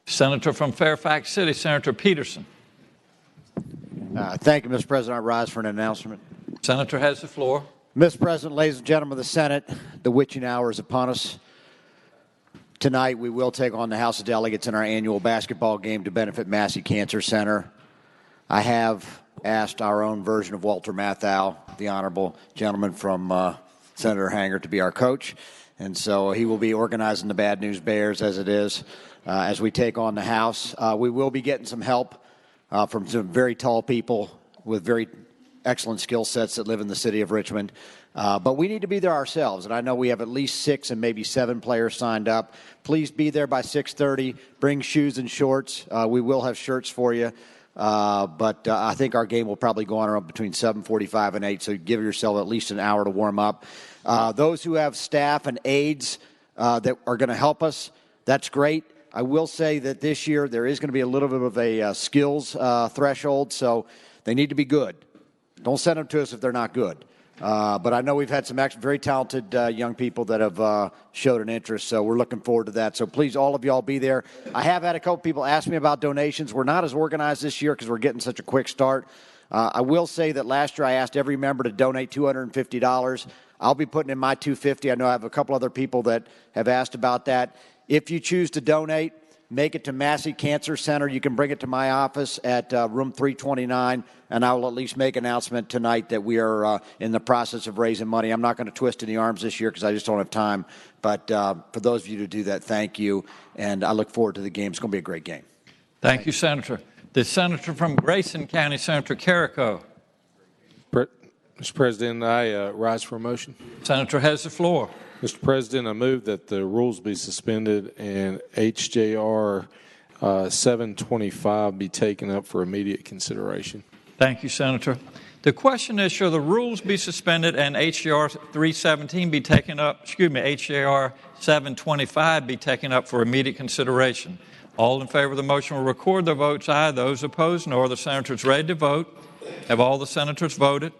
Senator from Fairfax City, Senator Peterson. Thank you, Mr. President. I rise for an announcement. Senator has the floor. Mr. President, ladies and gentlemen of the Senate, the witching hour is upon us. Tonight, we will take on the House of Delegates in our annual basketball game to benefit Massey Cancer Center. I have asked our own version of Walter Matthau, the honorable gentleman from Senator Hanger, to be our coach. And so he will be organizing the Bad News Bears as it is as we take on the House. We will be getting some help from some very tall people with very excellent skill sets that live in the city of Richmond. But we need to be there ourselves, and I know we have at least 6 and maybe 7 players signed up. Please be there by 6:30. Bring shoes and shorts. We will have shirts for you. But I think our game will probably go on around between 7:45 and 8, so give yourself at least an hour to warm up. Those who have staff and aides that are going to help us, that's great. I will say that this year there is going to be a little bit of a skills threshold, so they need to be good. Don't send them to us if they're not good. But I know we've had some very talented young people that have showed an interest, so we're looking forward to that. So please, all of y'all be there. I have had a couple people ask me about donations. We're not as organized this year because we're getting such a quick start. I will say that last year I asked every member to donate $250. I'll be putting in my $250. I know I have a couple other people that have asked about that. If you choose to donate, make it to Massey Cancer Center. You can bring it to my office at room 329, and I will at least make an announcement tonight that we are in the process of raising money. I'm not going to twist any arms this year because I just don't have time. But for those of you to do that, thank you, and I look forward to the game. It's going to be a great game. Thank you, Senator. The senator from Grayson County, Senator Carrico. Mr. President, I rise for a motion. Senator has the floor. Mr. President, I move that the rules be suspended and HJR 725 be taken up for immediate consideration. Thank you, Senator. The question is, shall the rules be suspended and HJR 317 be taken up, HJR 725 be taken up for immediate consideration? All in favor of the motion will record their votes aye. Those opposed, no. Are the senators ready to vote? Have all the senators voted?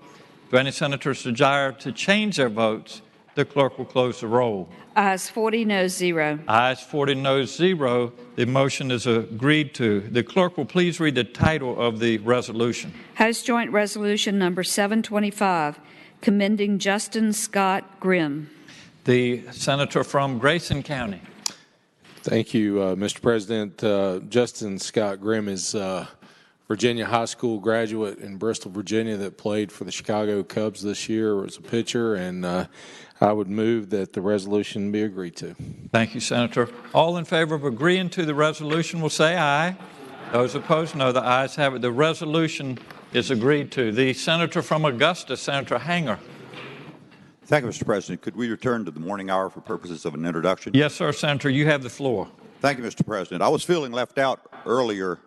Do any senators desire to change their votes? The clerk will close the roll. Ayes 40, noes 0. Ayes 40, noes 0. The motion is agreed to. The clerk will please read the title of the resolution. House Joint Resolution Number 725, commending Justin Scott Grimm. The senator from Grayson County. Thank you, Mr. President. Justin Scott Grimm is Virginia high school graduate in Bristol, Virginia that played for the Chicago Cubs this year as a pitcher, and I would move that the resolution be agreed to. Thank you, Senator. All in favor of agreeing to the resolution will say aye. Those opposed, no. The ayes have it. The resolution is agreed to. The senator from Augusta, Senator Hanger. Thank you, Mr. President. Could we return to the morning hour for purposes of an introduction? Yes, sir, Senator. You have the floor. Thank you, Mr. President. I was feeling left out earlier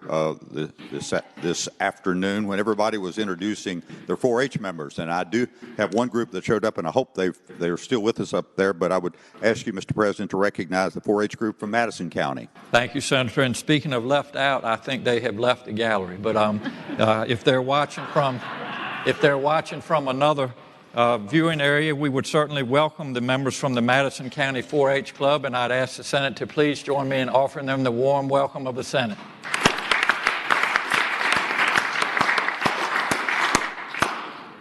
this afternoon when everybody was introducing their 4-H members, and I do have one group that showed up, and I hope they're still with us up there, but I would ask you, Mr. President, to recognize the 4-H group from Madison County. Thank you, Senator. And speaking of left out, I think they have left the gallery, but if they're watching from another viewing area, we would certainly welcome the members from the Madison County 4-H Club, and I'd ask the Senate to please join me in offering them the warm welcome of the Senate.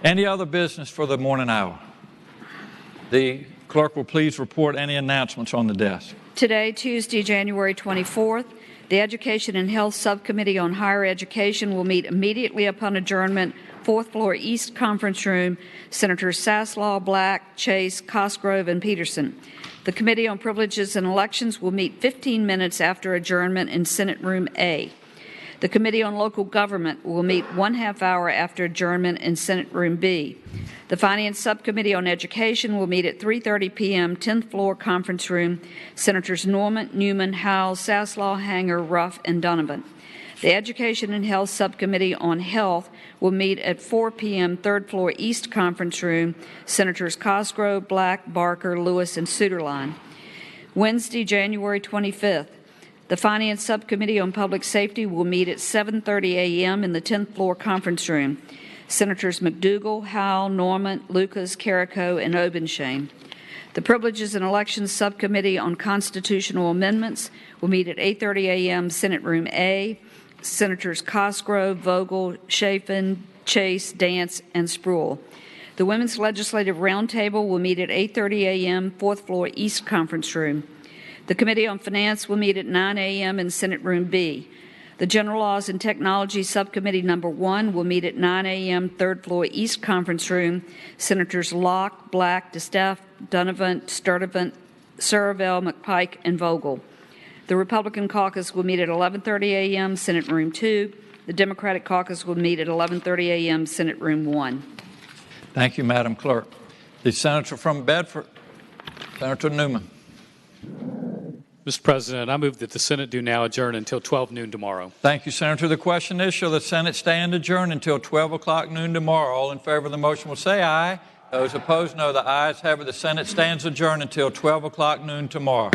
Any other business for the morning hour? The clerk will please report any announcements on the desk. Today, Tuesday, January 24th, the Education and Health Subcommittee on Higher Education will meet immediately upon adjournment, 4th floor East Conference Room, Senators Saslaw, Black, Chase, Cosgrove, and Peterson. The Committee on Privileges and Elections will meet 15 minutes after adjournment in Senate Room A. The Committee on Local Government will meet 1/2 hour after adjournment in Senate Room B. The Finance Subcommittee on Education will meet at 3:30 p.m., 10th floor Conference Room, Senators Norman, Newman, Howell, Saslaw, Hanger, Ruff, and Donovan. The Education and Health Subcommittee on Health will meet at 4 p.m., 3rd floor East Conference Room, Senators Cosgrove, Black, Barker, Lewis, and Suderline. Wednesday, January 25th, the Finance Subcommittee on Public Safety will meet at 7:30 a.m. in the 10th floor Conference Room. Senators McDougal, Howell, Norman, Lucas, Carrico, and Obenshain. The Privileges and Elections Subcommittee on Constitutional Amendments will meet at 8:30 a.m. Senate Room A. Senators Cosgrove, Vogel, Chafin, Chase, Dance, and Spruill. The Women's Legislative Roundtable will meet at 8:30 a.m., 4th floor East Conference Room. The Committee on Finance will meet at 9 a.m. in Senate Room B. The General Laws and Technology Subcommittee Number 1 will meet at 9 a.m., 3rd floor East Conference Room. Senators Locke, Black, DeStaff, Donovan, Sturtevant, Saravel, McPike, and Vogel. The Republican Caucus will meet at 11:30 a.m., Senate Room 2. The Democratic Caucus will meet at 11:30 a.m., Senate Room 1. Thank you, Madam Clerk. The Senator from Bedford, Senator Newman. Mr. President, I move that the Senate do now adjourn until 12 noon tomorrow. Thank you, Senator. The question is, shall the Senate stand adjourned until 12 o'clock noon tomorrow? All in favor of the motion will say aye. Those opposed, no. The ayes have it. The Senate stands adjourned until 12 o'clock noon tomorrow.